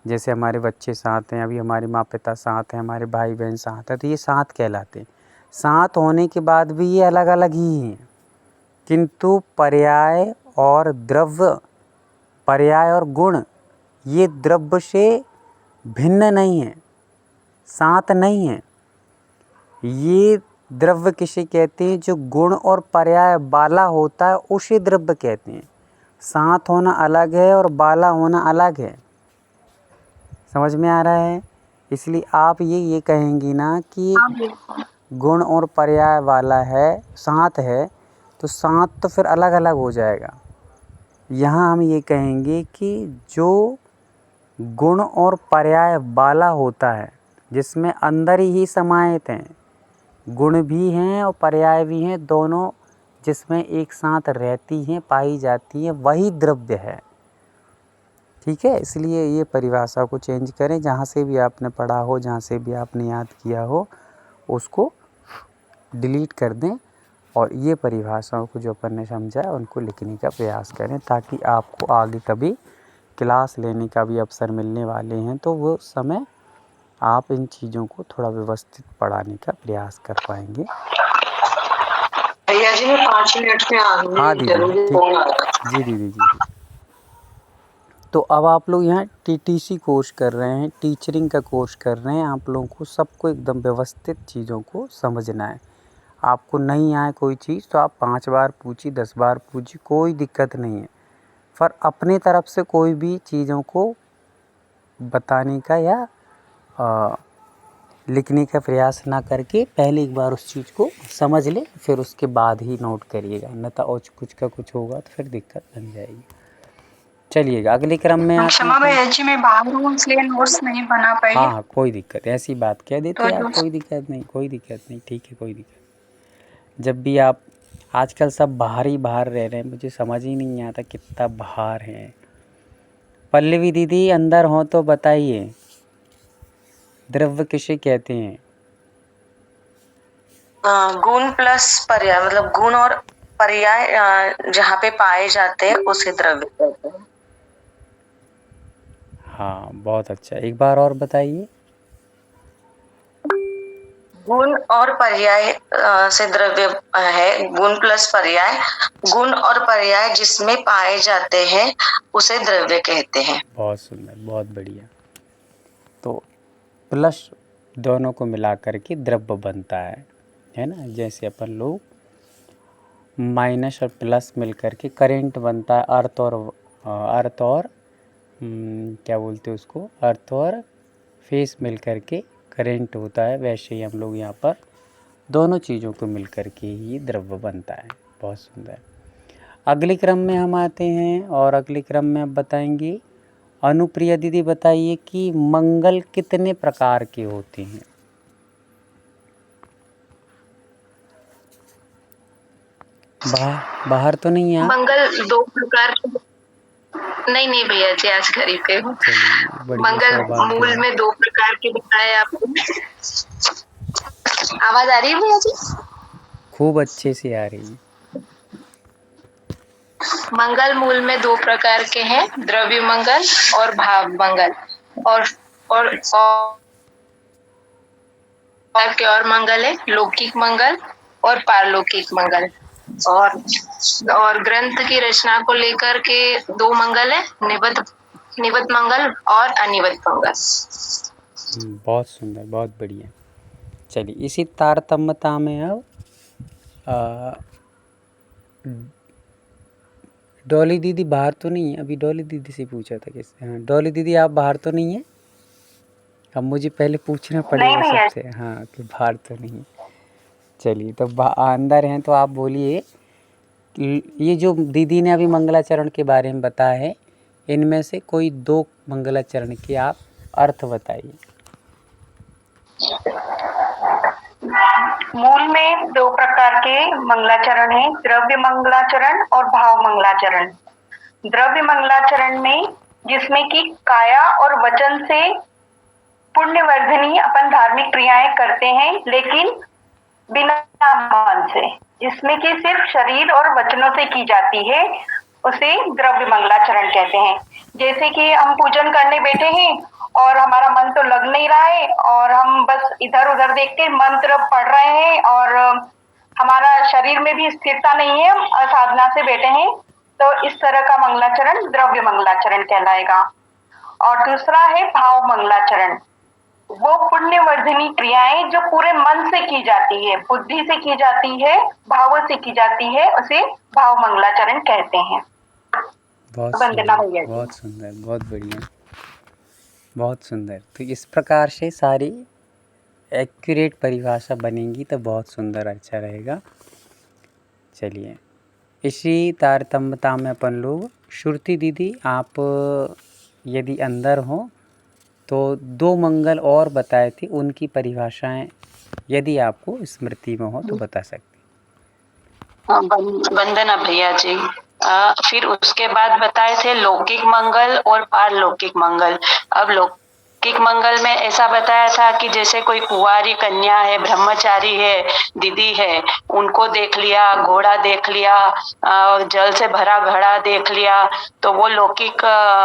जैसे हमारे बच्चे साथ हैं, अभी हमारे माँ पिता साथ हैं, हमारे भाई बहन साथ हैं, तो ये साथ कहलाते हैं। साथ होने के बाद भी ये अलग अलग ही हैं, किंतु पर्याय और द्रव्य, पर्याय और गुण ये द्रव्य से भिन्न नहीं है, साथ नहीं है। ये द्रव्य किसे कहते हैं? जो गुण और पर्याय वाला होता है उसे द्रव्य कहते हैं। साथ होना अलग है और वाला होना अलग है। समझ में आ रहा है? इसलिए आप ये कहेंगी ना कि गुण और पर्याय वाला है, साथ है, तो साथ तो फिर अलग अलग हो जाएगा। यहाँ हम ये कहेंगे कि जो गुण और पर्याय वाला होता है, जिसमें अंदर ही समाहित हैं, गुण भी हैं और पर्याय भी हैं, दोनों जिसमें एक साथ रहती हैं, पाई जाती हैं, वही द्रव्य है। ठीक है, इसलिए ये परिभाषा को चेंज करें। जहाँ से भी आपने पढ़ा हो, जहाँ से भी आपने याद किया हो, उसको डिलीट कर दें और ये परिभाषाओं को जो अपन ने समझा है उनको लिखने का प्रयास करें, ताकि आपको आगे कभी क्लास लेने का भी अवसर मिलने वाले हैं तो वो समय आप इन चीज़ों को थोड़ा व्यवस्थित पढ़ाने का प्रयास कर पाएंगे। भैया जी मैं 5 मिनट में आ रही हूँ। हाँ दीदी, ठीक जी दीदी जी। तो अब आप लोग यहाँ टीटीसी कोर्स कर रहे हैं, टीचरिंग का कोर्स कर रहे हैं। आप लोगों को सबको एकदम व्यवस्थित चीज़ों को समझना है। आपको नहीं आए कोई चीज़ तो आप 5 बार पूछिए, 10 बार पूछिए, कोई दिक्कत नहीं है। पर अपने तरफ से कोई भी चीज़ों को बताने का या लिखने का प्रयास ना करके पहले एक बार उस चीज़ को समझ ले, फिर उसके बाद ही नोट करिएगा, अन्यथा और कुछ का कुछ होगा तो फिर दिक्कत बन जाएगी। चलिएगा अगले क्रम में आते क्षमा भैया जी, मैं बाहर हूँ इसलिए नोट्स नहीं बना पाई। हाँ कोई दिक्कत, ऐसी बात कह देते तो आप, कोई दिक्कत नहीं, ठीक है, कोई दिक्कत। जब भी आप, आजकल सब बाहर ही बाहर रह रहे हैं, मुझे समझ ही नहीं आता कितना बाहर है। पल्लवी दीदी अंदर हो तो बताइए, द्रव्य किसे कहते हैं? गुण प्लस पर्याय, मतलब गुण और पर्याय जहाँ पे पाए जाते हैं उसे द्रव्य कहते हैं। हाँ बहुत अच्छा, एक बार और बताइए। गुण और पर्याय से द्रव्य है, गुण प्लस पर्याय, गुण और पर्याय जिसमें पाए जाते हैं उसे द्रव्य कहते हैं। बहुत सुंदर, बहुत बढ़िया। तो प्लस दोनों को मिला करके द्रव्य बनता है ना। जैसे अपन लोग माइनस और प्लस मिल करके करेंट बनता है, अर्थ और क्या बोलते हैं उसको, अर्थ और फेस मिल करके करेंट होता है, वैसे ही हम लोग यहाँ पर दोनों चीज़ों को मिल करके ही द्रव्य बनता है। बहुत सुंदर। अगले क्रम में हम आते हैं और अगले क्रम में अब बताएंगे। अनुप्रिया दीदी बताइए कि मंगल कितने प्रकार के होते हैं? बाहर तो नहीं है? मंगल 2 प्रकार के, नहीं भैया जी, आज घर ही पे हूँ। मंगल मूल में 2 प्रकार के बताए आपको। आवाज आ रही है भैया जी? खूब अच्छे से आ रही है। मंगल मूल में 2 प्रकार के हैं, द्रव्य मंगल और भाव मंगल। और के और मंगल है, लौकिक मंगल और पारलौकिक मंगल। और ग्रंथ की रचना को लेकर के 2 मंगल है, निवत मंगल और अनिवत मंगल। बहुत सुंदर, बहुत बढ़िया। चलिए, इसी तारतम्यता में अब डॉली दीदी बाहर तो नहीं है? अभी डॉली दीदी से पूछा था किससे? हाँ, डॉली दीदी आप बाहर तो नहीं है? अब मुझे पहले पूछना पड़ेगा सबसे, हाँ, कि बाहर तो नहीं है। चलिए, तो अंदर हैं तो आप बोलिए, ये जो दीदी ने अभी मंगलाचरण के बारे में बताया है, इनमें से कोई 2 मंगलाचरण के आप अर्थ बताइए। मूल में 2 प्रकार के मंगलाचरण हैं, द्रव्य मंगलाचरण और भाव मंगलाचरण। द्रव्य मंगलाचरण में जिसमें कि काया और वचन से पुण्यवर्धनी अपन धार्मिक क्रियाएं करते हैं, लेकिन बिना मन से, जिसमें कि सिर्फ शरीर और वचनों से की जाती है, उसे द्रव्य मंगलाचरण कहते हैं। जैसे कि हम पूजन करने बैठे हैं और हमारा मन तो लग नहीं रहा है और हम बस इधर उधर देख के मंत्र पढ़ रहे हैं और हमारा शरीर में भी स्थिरता नहीं है, हम असाधना से बैठे हैं, तो इस तरह का मंगलाचरण द्रव्य मंगलाचरण कहलाएगा। और दूसरा है भाव मंगलाचरण। वो पुण्यवर्धनी क्रियाएं जो पूरे मन से की जाती है, बुद्धि से की जाती है, भावों से की जाती है, उसे भाव मंगलाचरण कहते हैं। वंदना भैया जी। बहुत सुंदर, बहुत बढ़िया, बहुत सुंदर। तो इस प्रकार से सारी एक्यूरेट परिभाषा बनेगी तो बहुत सुंदर, अच्छा रहेगा। चलिए, इसी तारतम्यता में अपन लोग, श्रुति दीदी आप यदि अंदर हो तो 2 मंगल और बताए थे, उनकी परिभाषाएं यदि आपको स्मृति में हो तो बता सकते। वंदना भैया जी। फिर उसके बाद बताए थे लौकिक मंगल और पारलौकिक मंगल। अब लौकिक मंगल में ऐसा बताया था कि जैसे कोई कुंवारी कन्या है, ब्रह्मचारी है, दीदी है, उनको देख लिया, घोड़ा देख लिया, जल से भरा घड़ा देख लिया, तो वो लौकिक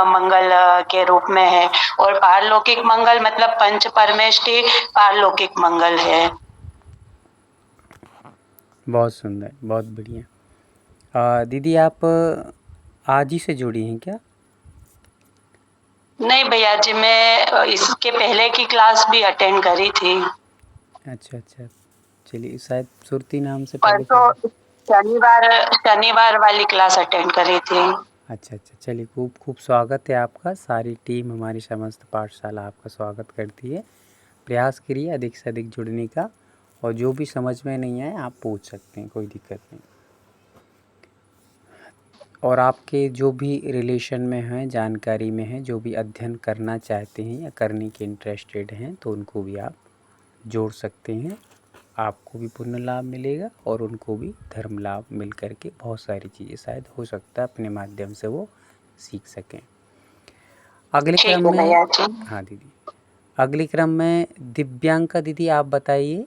मंगल के रूप में है। और पारलौकिक मंगल मतलब पंच परमेष्टि पारलौकिक मंगल है। बहुत सुंदर, बहुत बढ़िया। दीदी आप आज ही से जुड़ी हैं क्या? नहीं भैया जी, मैं इसके पहले की क्लास भी अटेंड करी थी। अच्छा अच्छा, चलिए, शायद सुरती नाम से परसों शनिवार वाली क्लास अटेंड करी थी। अच्छा अच्छा, चलिए, खूब खूब स्वागत है आपका। सारी टीम हमारी समस्त पाठशाला आपका स्वागत करती है। प्रयास करिए अधिक से अधिक जुड़ने का, और जो भी समझ में नहीं आए आप पूछ सकते हैं, कोई दिक्कत नहीं। और आपके जो भी रिलेशन में हैं, जानकारी में हैं, जो भी अध्ययन करना चाहते हैं या करने के इंटरेस्टेड हैं, तो उनको भी आप जोड़ सकते हैं। आपको भी पुण्य लाभ मिलेगा और उनको भी धर्म लाभ मिल करके बहुत सारी चीज़ें शायद हो सकता है अपने माध्यम से वो सीख सकें। अगले क्रम में, हाँ दीदी, अगले क्रम में दिव्यांका दीदी आप बताइए,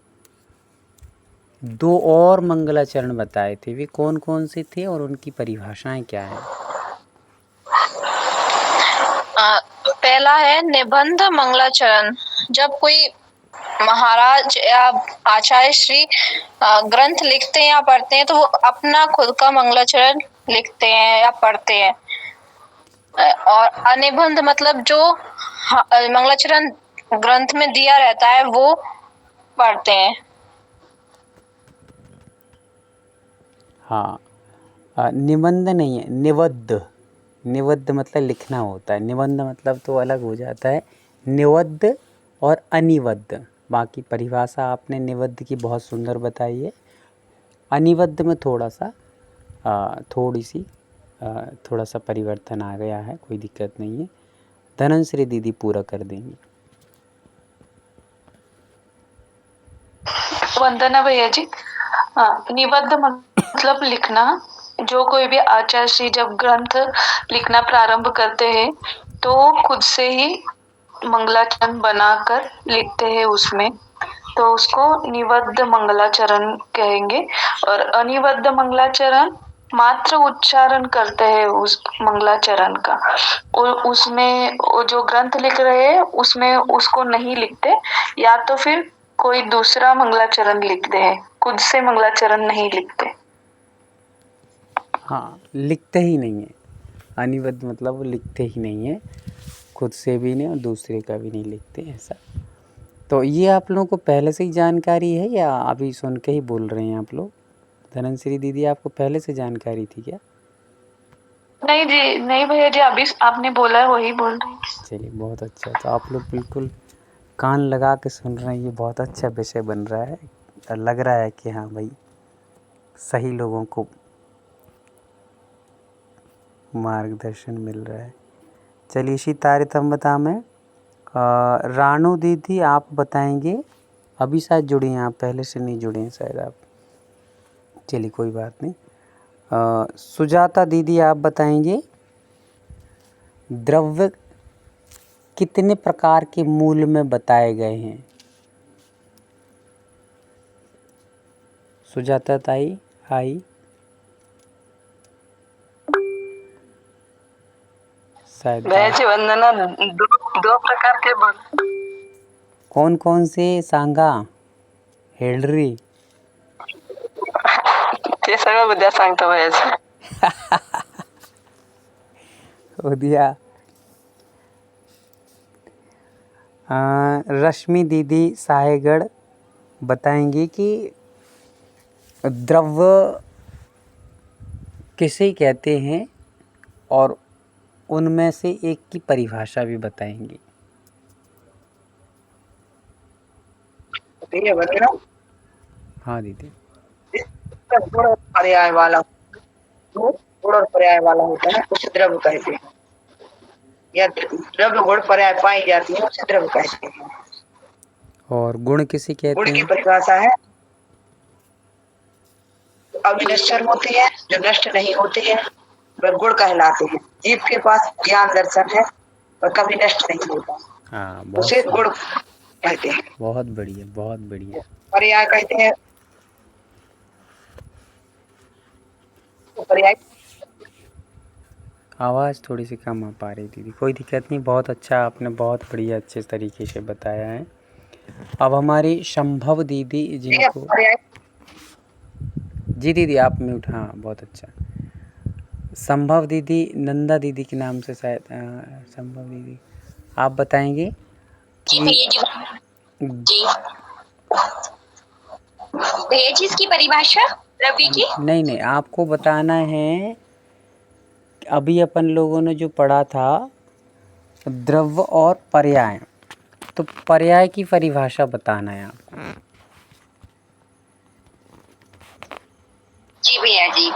2 और मंगलाचरण बताए थे, वे कौन कौन से थे और उनकी परिभाषाएं क्या हैं? पहला है निबंध मंगलाचरण। जब कोई महाराज या आचार्य श्री ग्रंथ लिखते हैं या पढ़ते हैं तो वो अपना खुद का मंगलाचरण लिखते हैं या पढ़ते हैं। और अनिबंध मतलब जो मंगलाचरण ग्रंथ में दिया रहता है वो पढ़ते हैं। हाँ, निबंध नहीं है, निबद्ध। निबद्ध मतलब लिखना होता है, निबंध मतलब तो अलग हो जाता है। निबद्ध और अनिबद्ध, बाकी परिभाषा आपने निबद्ध की बहुत सुंदर बताई है। अनिबद्ध में थोड़ा सा थोड़ा सा परिवर्तन आ गया है, कोई दिक्कत नहीं है। धनश्री दीदी पूरा कर देंगी। वंदना भैया जी। निबद्ध मतलब लिखना। जो कोई भी आचार्य श्री जब ग्रंथ लिखना प्रारंभ करते हैं तो खुद से ही मंगलाचरण बनाकर लिखते हैं उसमें। तो उसको निबद्ध मंगलाचरण कहेंगे। और अनिबद्ध मंगलाचरण मात्र उच्चारण करते हैं उस मंगलाचरण का, और उसमें वो जो ग्रंथ लिख रहे हैं उसमें उसको नहीं लिखते, या तो फिर कोई दूसरा मंगलाचरण लिखते हैं, खुद से मंगलाचरण नहीं लिखते। हाँ, लिखते ही नहीं है। अनिबद्ध मतलब वो लिखते ही नहीं है, खुद से भी नहीं और दूसरे का भी नहीं लिखते ऐसा। तो ये आप लोगों को पहले से ही जानकारी है या अभी सुन के ही बोल रहे हैं आप लोग? धनश्री दीदी, आपको पहले से जानकारी थी क्या? नहीं जी, नहीं भैया जी, अभी आपने बोला है वही बोल रही हूँ। चलिए, बहुत अच्छा। तो आप लोग बिल्कुल कान लगा के सुन रहे हैं, ये बहुत अच्छा विषय बन रहा है। लग रहा है कि हाँ भाई, सही लोगों को मार्गदर्शन मिल रहा है। चलिए, इसी तारतम्यता में रानू दीदी आप बताएंगे। अभी शायद जुड़ी हैं आप, पहले से नहीं जुड़े हैं शायद आप। चलिए, कोई बात नहीं। सुजाता दीदी आप बताएंगे, द्रव्य कितने प्रकार के मूल में बताए गए हैं? सुजाता ताई आई। शायद जी वंदना, दो प्रकार के कौन कौन से सांगा हेलरी? ते सगळं उद्या सांगतो भैयाजी। उदिया। रश्मि दीदी साहेगढ़ बताएंगी कि द्रव्य किसे कहते हैं और उनमें से एक की परिभाषा भी बताएंगी। ठीक है वंदना। हाँ दीदी। गुण और पर्याय वाला, गुण और पर्याय वाला होता है उसे द्रव्य कहते हैं, या द्रव्य गुण पर्याय पाई जाती है उसे द्रव्य कहते हैं। और गुण किसे कहते गुण की हैं? परिभाषा है अविनश्वर होते हैं, जो नष्ट नहीं होते हैं वह गुण कहलाते हैं। जीव के पास ज्ञान दर्शन है और कभी नष्ट नहीं होता, हाँ, उसे गुण कहते हैं। बहुत बढ़िया, बहुत बढ़िया। पर्याय कहते हैं पर्याय। आवाज़ थोड़ी सी कम आ पा रही दीदी, कोई दिक्कत नहीं। बहुत अच्छा, आपने बहुत बढ़िया अच्छे तरीके से बताया है। अब हमारी संभव दीदी जिनको, जी दीदी आप म्यूट। हाँ, बहुत अच्छा। संभव दीदी, नंदा दीदी के नाम से शायद, संभव दीदी आप बताएंगे जी भैया जी। जी भैया जी, इसकी परिभाषा रवि की? नहीं, आपको बताना है। अभी अपन लोगों ने जो पढ़ा था द्रव्य और पर्याय, तो पर्याय की परिभाषा बताना है आपको। जी भैया जी।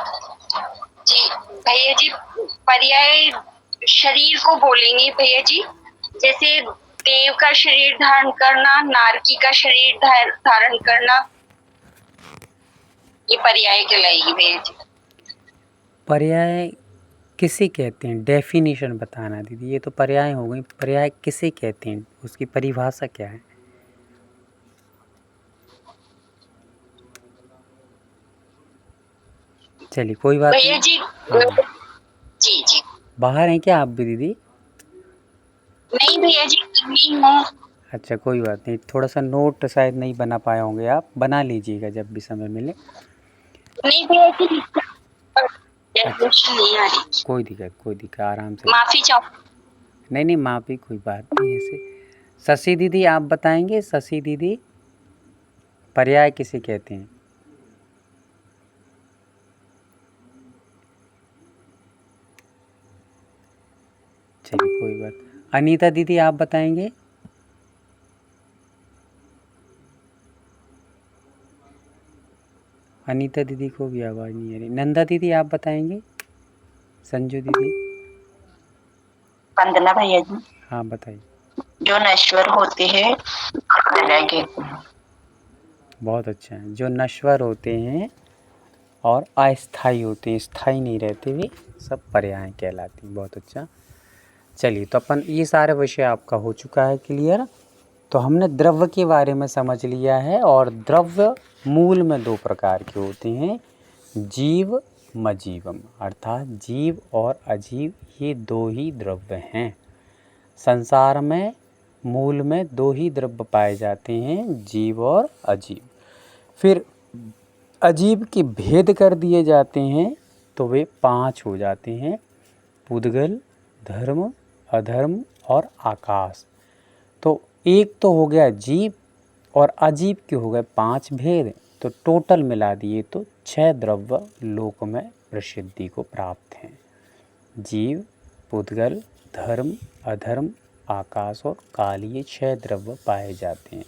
जी भैया जी, पर्याय शरीर को बोलेंगे भैया जी। जैसे देव का शरीर धारण करना, नारकी का शरीर धारण करना, ये पर्याय कहलाएगी भैया जी। पर्याय किसे कहते हैं, डेफिनेशन बताना दीदी। ये तो पर्याय हो गई, पर्याय किसे कहते हैं, उसकी परिभाषा क्या है? चलिए, कोई बात भैया नहीं। जी। हाँ। जी जी। बाहर हैं क्या आप भी दीदी? नहीं भैया जी, नहीं हूँ। अच्छा, कोई बात नहीं। थोड़ा सा नोट शायद नहीं बना पाए होंगे आप, बना लीजिएगा जब भी समय मिले। नहीं भैया जी, नहीं आ रही। कोई दिक्कत, आराम से। माफी चाहूँ। नहीं, माफ़ी कोई बात नहीं। ऐसे शशि दीदी आप बताएंगे, शशि दीदी पर्याय किसे कहते हैं? चलिए, कोई बात। अनीता दीदी आप बताएंगे। अनीता दीदी को भी आवाज़ नहीं आ रही। नंदा दीदी आप बताएंगे। संजू दीदी। वंदना भैया जी। हाँ, बताइए। जो नश्वर होते हैं पर्याय कहते हैं। बहुत अच्छा है। जो नश्वर होते हैं और अस्थाई होते हैं, स्थाई नहीं रहते हुए, सब पर्याय कहलाती हैं। बहुत अच्छा। चलिए, तो अपन ये सारे विषय आपका हो चुका है क्लियर। तो हमने द्रव्य के बारे में समझ लिया है। और द्रव्य मूल में दो प्रकार के होते हैं, जीव मजीवम, अर्थात जीव और अजीव, ये दो ही द्रव्य हैं। संसार में मूल में दो ही द्रव्य पाए जाते हैं, जीव और अजीव। फिर अजीव के भेद कर दिए जाते हैं तो वे 5 हो जाते हैं, पुद्गल, धर्म, अधर्म और आकाश। तो एक तो हो गया जीव और अजीव के हो गए 5 भेद, तो टोटल मिला दिए तो 6 द्रव्य लोक में प्रसिद्धि को प्राप्त हैं। जीव, पुद्गल, धर्म, अधर्म, आकाश और काल, ये 6 द्रव्य पाए जाते हैं।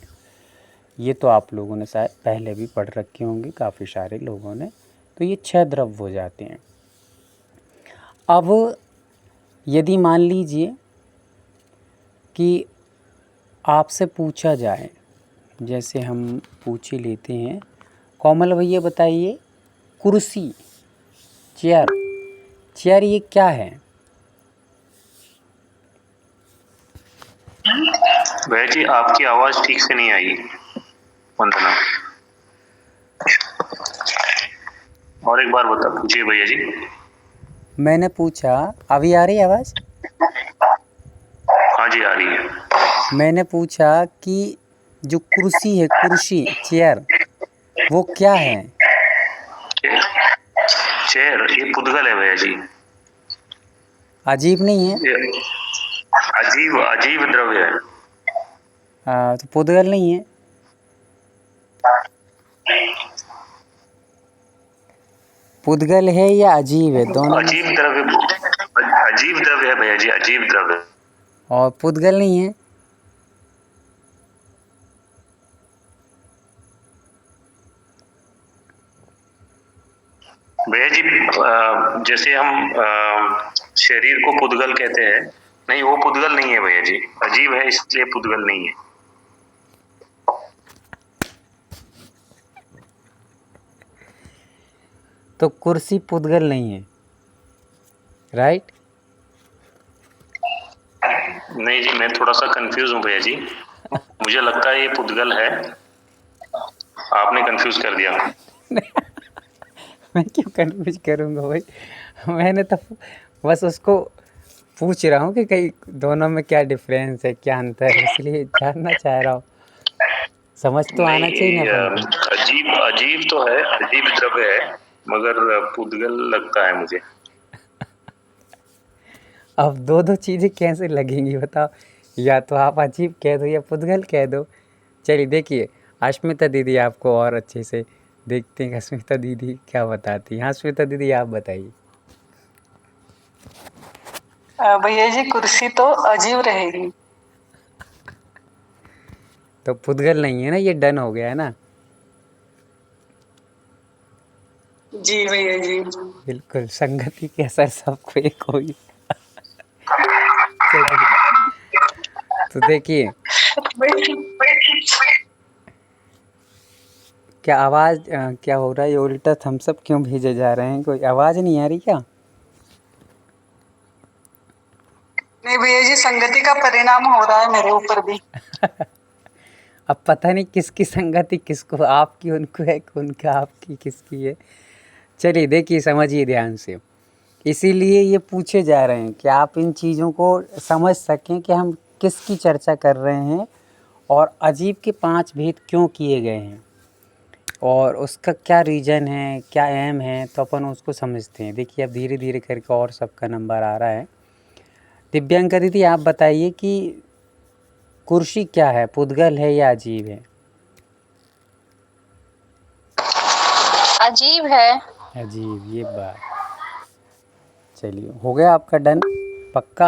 ये तो आप लोगों ने शायद पहले भी पढ़ रखे होंगे, काफ़ी सारे लोगों ने। तो ये 6 द्रव्य हो जाते हैं। अब यदि मान लीजिए कि आपसे पूछा जाए, जैसे हम पूछ ही लेते हैं, कोमल भैया बताइए, कुर्सी, चेयर, चेयर ये क्या है? भैया जी आपकी आवाज ठीक से नहीं आई, वंदना। और एक बार बता पूछिए भैया जी। मैंने पूछा, अभी आ रही है आवाज़? हाँ जी आ रही है। मैंने पूछा कि जो कुर्सी है, कुर्सी, चेयर, वो क्या है? चेयर ये पुद्गल है भैया जी। अजीब नहीं है? ये अजीब अजीब द्रव्य है। तो पुद्गल नहीं है? पुद्गल है या अजीब है? दोनों अजीब द्रव्य, अजीब द्रव्य है भैया जी, अजीब द्रव्य। और पुद्गल नहीं है? भैया जी जैसे हम शरीर को पुद्गल कहते हैं, नहीं वो पुद्गल नहीं है भैया जी, अजीब है इसलिए पुद्गल नहीं है। तो कुर्सी पुद्गल नहीं है, राइट? नहीं जी मैं थोड़ा सा कंफ्यूज हूँ भैया जी, मुझे लगता है ये पुद्गल है, आपने कंफ्यूज कर दिया। मैं क्यों कंफ्यूज करूँगा भाई, मैंने तो बस उसको पूछ रहा हूँ कि कहीं दोनों में क्या डिफरेंस है, क्या अंतर है, इसलिए जानना चाह रहा हूँ। समझ तो आना चाहिए ना। अजीब अजीब तो है, अजीब द्रव्य है, मगर पुद्गल लगता है मुझे। अब दो चीज़ें कैसे लगेंगी बताओ, या तो आप अजीब कह दो या पुद्गल कह दो। चलिए देखिए, अस्मिता दीदी आपको और अच्छे से देखते हैं, अस्मिता दीदी क्या बताती हैं। अस्मिता दीदी आप बताइए। भैया जी कुर्सी तो अजीब रहेगी। तो पुद्गल नहीं है ना, ये डन हो गया है ना। जी भैया जी। बिल्कुल, संगति के असर सबको एक होगी। तो देखिए, क्या आवाज़ क्या हो रहा है, ये उल्टा थम्स अप क्यों भेजे जा रहे हैं? कोई आवाज़ नहीं आ रही क्या? नहीं भैया जी, संगति का परिणाम हो रहा है मेरे ऊपर भी। अब पता नहीं किसकी संगति किसको, आपकी उनको है, उनका आपकी किसकी है। चलिए देखिए, समझिए ध्यान से, इसीलिए ये पूछे जा रहे हैं कि आप इन चीज़ों को समझ सकें कि हम किसकी चर्चा कर रहे हैं और अजीब के 5 भेद क्यों किए गए हैं और उसका क्या रीज़न है, क्या एम है, तो अपन उसको समझते हैं। देखिए अब धीरे धीरे करके और सबका नंबर आ रहा है। दिव्यांका दीदी आप बताइए कि कुर्सी क्या है, पुद्गल है या अजीब है? अजीब है। अजीब, ये बात। चलिए हो गया आपका डन, पक्का?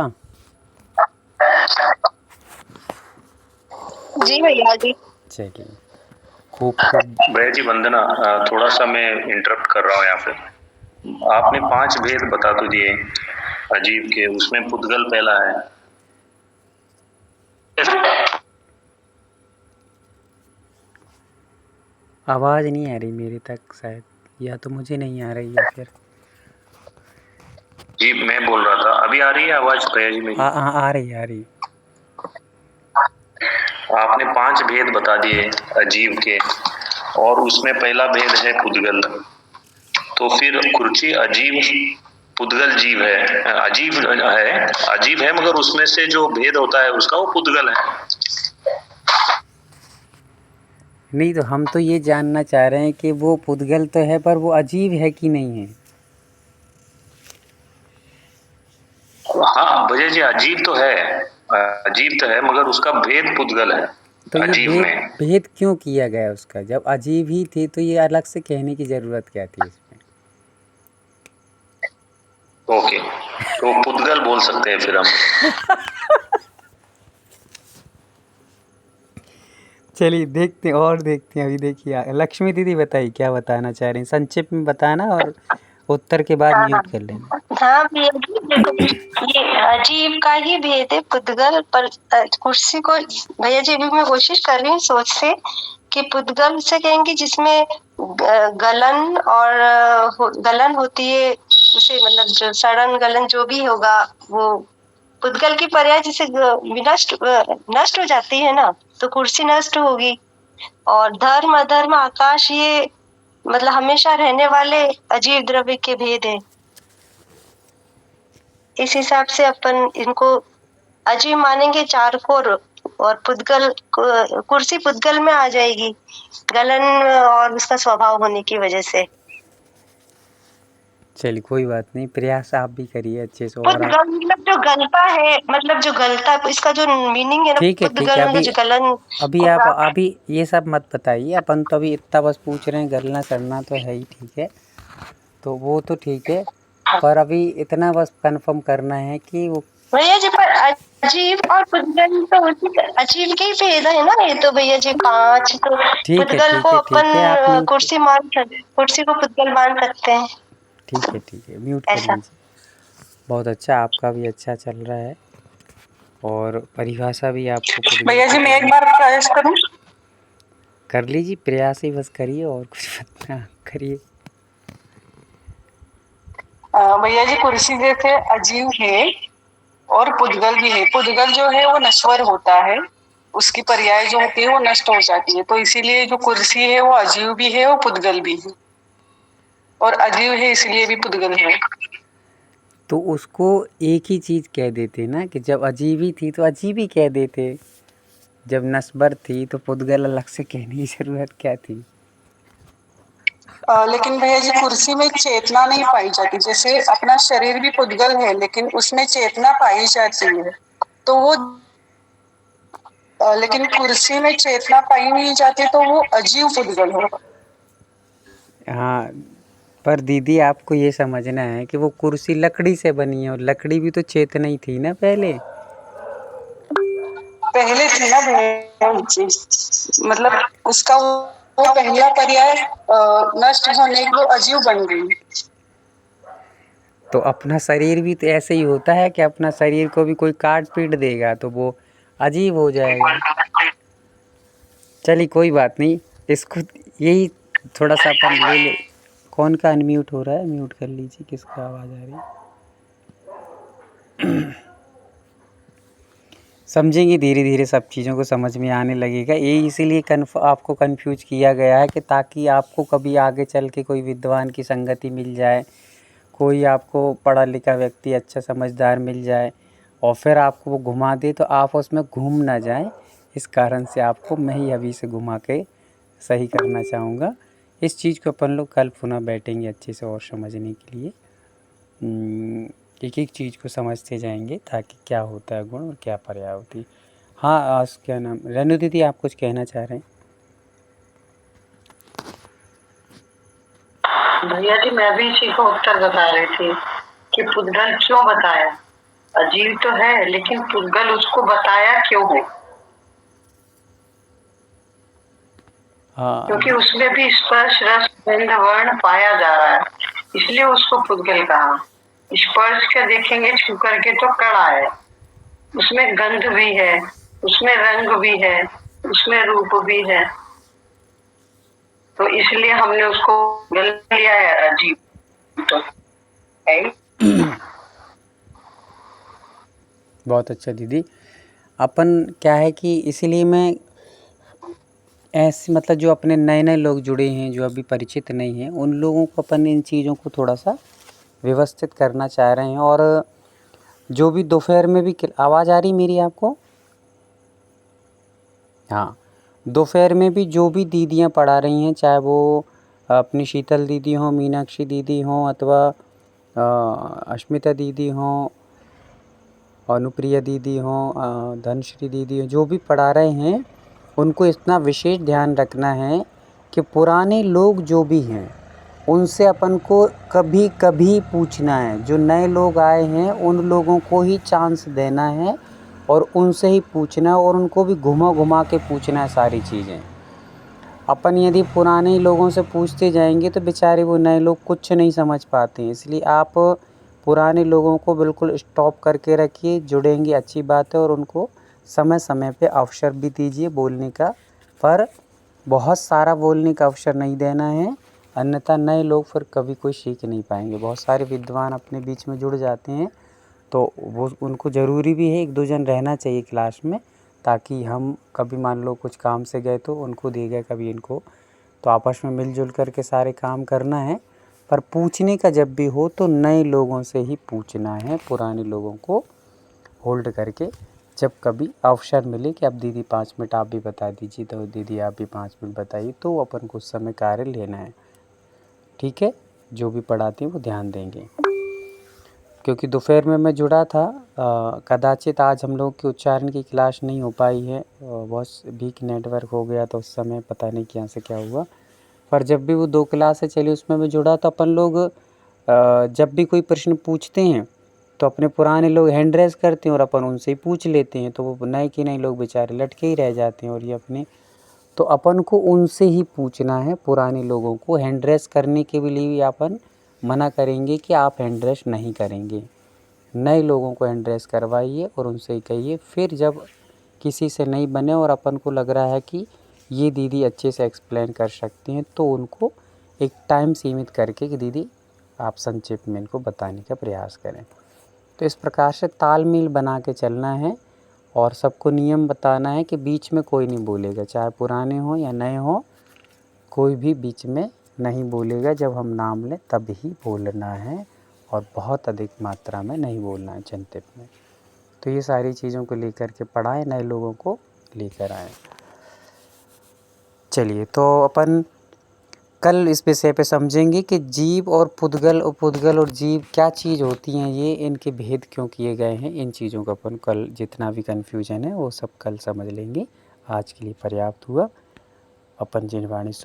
जी भैया जी। चलिए खूब खूब। भैया जी वंदना, थोड़ा सा मैं इंटरप्ट कर रहा हूँ यहाँ पे। आपने 5 भेद बता तो दिए अजीब के, उसमें पुद्गल पहला है। आवाज़ नहीं आ रही मेरे तक शायद, या तो मुझे नहीं आ रही है फिर। जी मैं बोल रहा था, अभी आ रही है आवाज़ भैया जी मेरी? आ रही है। आपने 5 भेद बता दिए अजीव के, और उसमें पहला भेद है पुद्गल। तो फिर कुर्सी अजीव पुद्गल जीव है, अजीब है मगर उसमें से जो भेद होता है उसका वो पुद्गल है। नहीं, तो हम तो ये जानना चाह रहे हैं कि वो पुद्गल तो है पर वो अजीब है कि नहीं है। हाँ भैया जी, अजीब तो है मगर उसका भेद पुद्गल है। तो ये अजीब में भेद क्यों किया गया उसका? जब अजीब ही थी तो ये अलग से कहने की ज़रूरत क्या थी इसमें? ओके, तो पुद्गल बोल सकते हैं फिर हम। चलिए देखते हैं अभी। देखिए लक्ष्मी दीदी बताइए क्या बताना चाह रही हैं, संक्षिप्त में बताना और उत्तर के बाद म्यूट कर लेना। हाँ भैया जी, देखो ये अजीब का ही भेद है पुद्गल पर। कुर्सी को भैया जी अभी मैं कोशिश कर रही हूँ सोच से कि पुद्गल से कहेंगे जिसमें गलन और गलन होती है, उसे मतलब जो सड़न गलन जो भी होगा वो पुद्गल की पर्याय जिसे नष्ट हो जाती है ना, तो कुर्सी नष्ट होगी। और धर्म अधर्म आकाश ये मतलब हमेशा रहने वाले अजीब द्रव्य के भेद है। इस हिसाब से अपन इनको अजीब मानेंगे चार को, और पुद्गल कुर्सी पुद्गल में आ जाएगी गलन और उसका स्वभाव होने की वजह से। चलिए कोई बात नहीं, प्रयास आप भी करिए अच्छे से। और पुद्गल मतलब जो गलता है, मतलब जो गलता, इसका जो मीनिंग है ना, ठीक है पुद्गल मतलब जो गलन। अभी आप अभी ये सब मत बताइए, अपन तो अभी इतना बस पूछ रहे हैं, गलना सड़ना तो है ही, ठीक है, तो वो तो ठीक है, पर अभी इतना बस कंफर्म करना है कि वो भैया जी पर अजीब और पुद्गल तो अजीब के ही भेद है ना ये तो भैया जी 5। तो पुद्गल को अपन कुर्सी को पुद्गल मान सकते हैं। ठीक है म्यूट कर लीजिए। बहुत अच्छा, आपका भी अच्छा चल रहा है और परिभाषा भी आपको। भैया जी मैं एक बार प्रयास करूं? कर लीजिए, प्रयास ही बस करिए और कुछ मत करिए। भैया जी कुर्सी जैसे अजीब है और पुद्गल भी है। पुद्गल जो है वो नश्वर होता है, उसकी पर्याय जो होती है वो नष्ट हो जाती है, तो इसीलिए जो कुर्सी है वो अजीब भी है और पुद्गल भी है, और अजीब है इसलिए भी पुद्गल है। तो उसको एक ही चीज़ कह देते ना कि जब अजीबी थी तो अजीबी कह देते, जब नस्बर थी तो पुद्गल अलग से कहने की जरूरत क्या थी? लेकिन भैया जी कुर्सी में चेतना नहीं पाई जाती, जैसे अपना शरीर भी पुद्गल है लेकिन उसमें चेतना पाई जाती है, तो वो लेकिन कुर्सी में चेतना पाई नहीं जाती तो वो अजीब पुद्गल होगा। हाँ, पर दीदी आपको ये समझना है कि वो कुर्सी लकड़ी से बनी है और लकड़ी भी तो चेतना ही थी ना पहले थी ना भैया जी, मतलब उसका वो पहला पर्याय नष्ट होने को अजीब बन गई। तो अपना शरीर भी तो ऐसे ही होता है कि अपना शरीर को भी कोई काट पीट देगा तो वो अजीब हो जाएगा। चलिए कोई बात नहीं, इसको यही थोड़ा सा अपन ले। कौन का अनम्यूट हो रहा है? म्यूट कर लीजिए, किसका आवाज़ आ रही है। समझेंगे धीरे धीरे, सब चीज़ों को समझ में आने लगेगा। ये इसीलिए आपको कंफ्यूज किया गया है कि ताकि आपको कभी आगे चल के कोई विद्वान की संगति मिल जाए, कोई आपको पढ़ा लिखा व्यक्ति अच्छा समझदार मिल जाए और फिर आपको वो घुमा दे तो आप उसमें घूम ना जाएं। इस कारण से आपको मैं ही अभी से घुमा के सही करना चाहूँगा। इस चीज़ को अपन लोग कल पुनः बैठेंगे अच्छे से और समझने के लिए, एक एक चीज़ को समझते जाएंगे ताकि क्या होता है गुण और क्या पर्याय होती है। हाँ, आज क्या नाम, रेणु दीदी आप कुछ कहना चाह रहे हैं? भैया जी मैं भी इसी को उत्तर बता रही थी कि पुद्गल क्यों बताया। अजीब तो है लेकिन पुद्गल उसको बताया क्यों है? हाँ, क्योंकि उसमें भी स्पर्श रस गंध वर्ण पाया जा रहा है, इसलिए उसको पुद्गल कहा। स्पर्श का देखेंगे छू करके तो कड़ा है, उसमें गंध भी है, उसमें रंग भी है, उसमें रूप भी है, तो इसलिए हमने उसको गल लिया है अजीब तो है। बहुत अच्छा दीदी, अपन क्या है कि इसीलिए मैं ऐसे मतलब जो अपने नए लोग जुड़े हैं, जो अभी परिचित नहीं हैं, उन लोगों को अपन इन चीज़ों को थोड़ा सा व्यवस्थित करना चाह रहे हैं। और जो भी दोपहर में भी आवाज़ आ रही मेरी आपको? हाँ, दोपहर में भी जो भी दीदियाँ पढ़ा रही हैं, चाहे वो अपनी शीतल दीदी हों, मीनाक्षी दीदी हों, अथवा अस्मिता दीदी हों, अनुप्रिया दीदी हों, धनश्री दीदी हों, जो भी पढ़ा रहे हैं, उनको इतना विशेष ध्यान रखना है कि पुराने लोग जो भी हैं उनसे अपन को कभी कभी पूछना है। जो नए लोग आए हैं उन लोगों को ही चांस देना है और उनसे ही पूछना है, और उनको भी घुमा घुमा के पूछना है सारी चीज़ें। अपन यदि पुराने लोगों से पूछते जाएंगे तो बेचारे वो नए लोग कुछ नहीं समझ पाते हैं। इसलिए आप पुराने लोगों को बिल्कुल स्टॉप करके रखिए, जुड़ेंगे अच्छी बात है, और उनको समय समय पे अवसर भी दीजिए बोलने का, पर बहुत सारा बोलने का अवसर नहीं देना है, अन्यथा नए लोग फिर कभी कोई सीख नहीं पाएंगे। बहुत सारे विद्वान अपने बीच में जुड़ जाते हैं, तो वो उनको ज़रूरी भी है 1-2 जन रहना चाहिए क्लास में, ताकि हम कभी मान लो कुछ काम से गए तो उनको दे गए, कभी इनको, तो आपस में मिलजुल करके सारे काम करना है। पर पूछने का जब भी हो तो नए लोगों से ही पूछना है, पुराने लोगों को होल्ड करके जब कभी अवसर मिले कि अब दीदी 5 मिनट आप भी बता दीजिए, तो दीदी आप भी 5 मिनट बताइए, तो अपन को उस समय कार्य लेना है। ठीक है, जो भी पढ़ाते हैं वो ध्यान देंगे। क्योंकि दोपहर में मैं जुड़ा था, कदाचित आज हम लोग की उच्चारण की क्लास नहीं हो पाई है, बहुत वीक नेटवर्क हो गया तो उस समय पता नहीं क्या से क्या हुआ। पर जब भी वो 2 क्लासें चली उसमें मैं जुड़ा, तो अपन लोग जब भी कोई प्रश्न पूछते हैं तो अपने पुराने लोग हैंड रेज़ करते हैं और अपन उनसे ही पूछ लेते हैं, तो वो नए के नए लोग बेचारे लटके ही रह जाते हैं। और ये अपने, तो अपन को उनसे ही पूछना है, पुराने लोगों को। हैंड रेज़ करने के लिए भी अपन मना करेंगे कि आप हैंड रेज़ नहीं करेंगे, नए लोगों को हैंड रेज़ करवाइए और उनसे ही कहिए। फिर जब किसी से नहीं बने और अपन को लग रहा है कि ये दीदी अच्छे से एक्सप्लेन कर सकती हैं, तो उनको एक टाइम सीमित करके कि दीदी आप संक्षेप में इनको बताने का प्रयास करें। तो इस प्रकार से तालमेल बना के चलना है, और सबको नियम बताना है कि बीच में कोई नहीं बोलेगा, चाहे पुराने हों या नए हों, कोई भी बीच में नहीं बोलेगा। जब हम नाम लें तब ही बोलना है, और बहुत अधिक मात्रा में नहीं बोलना है संक्षेप में। तो ये सारी चीज़ों को लेकर के पढ़ाएं, नए लोगों को लेकर आएँ। चलिए, तो अपन कल इस विषय पे समझेंगे कि जीव और पुद्गल और जीव क्या चीज़ होती हैं, ये इनके भेद क्यों किए गए हैं। इन चीज़ों का अपन कल जितना भी कन्फ्यूजन है वो सब कल समझ लेंगे। आज के लिए पर्याप्त हुआ। अपन जिनवाणी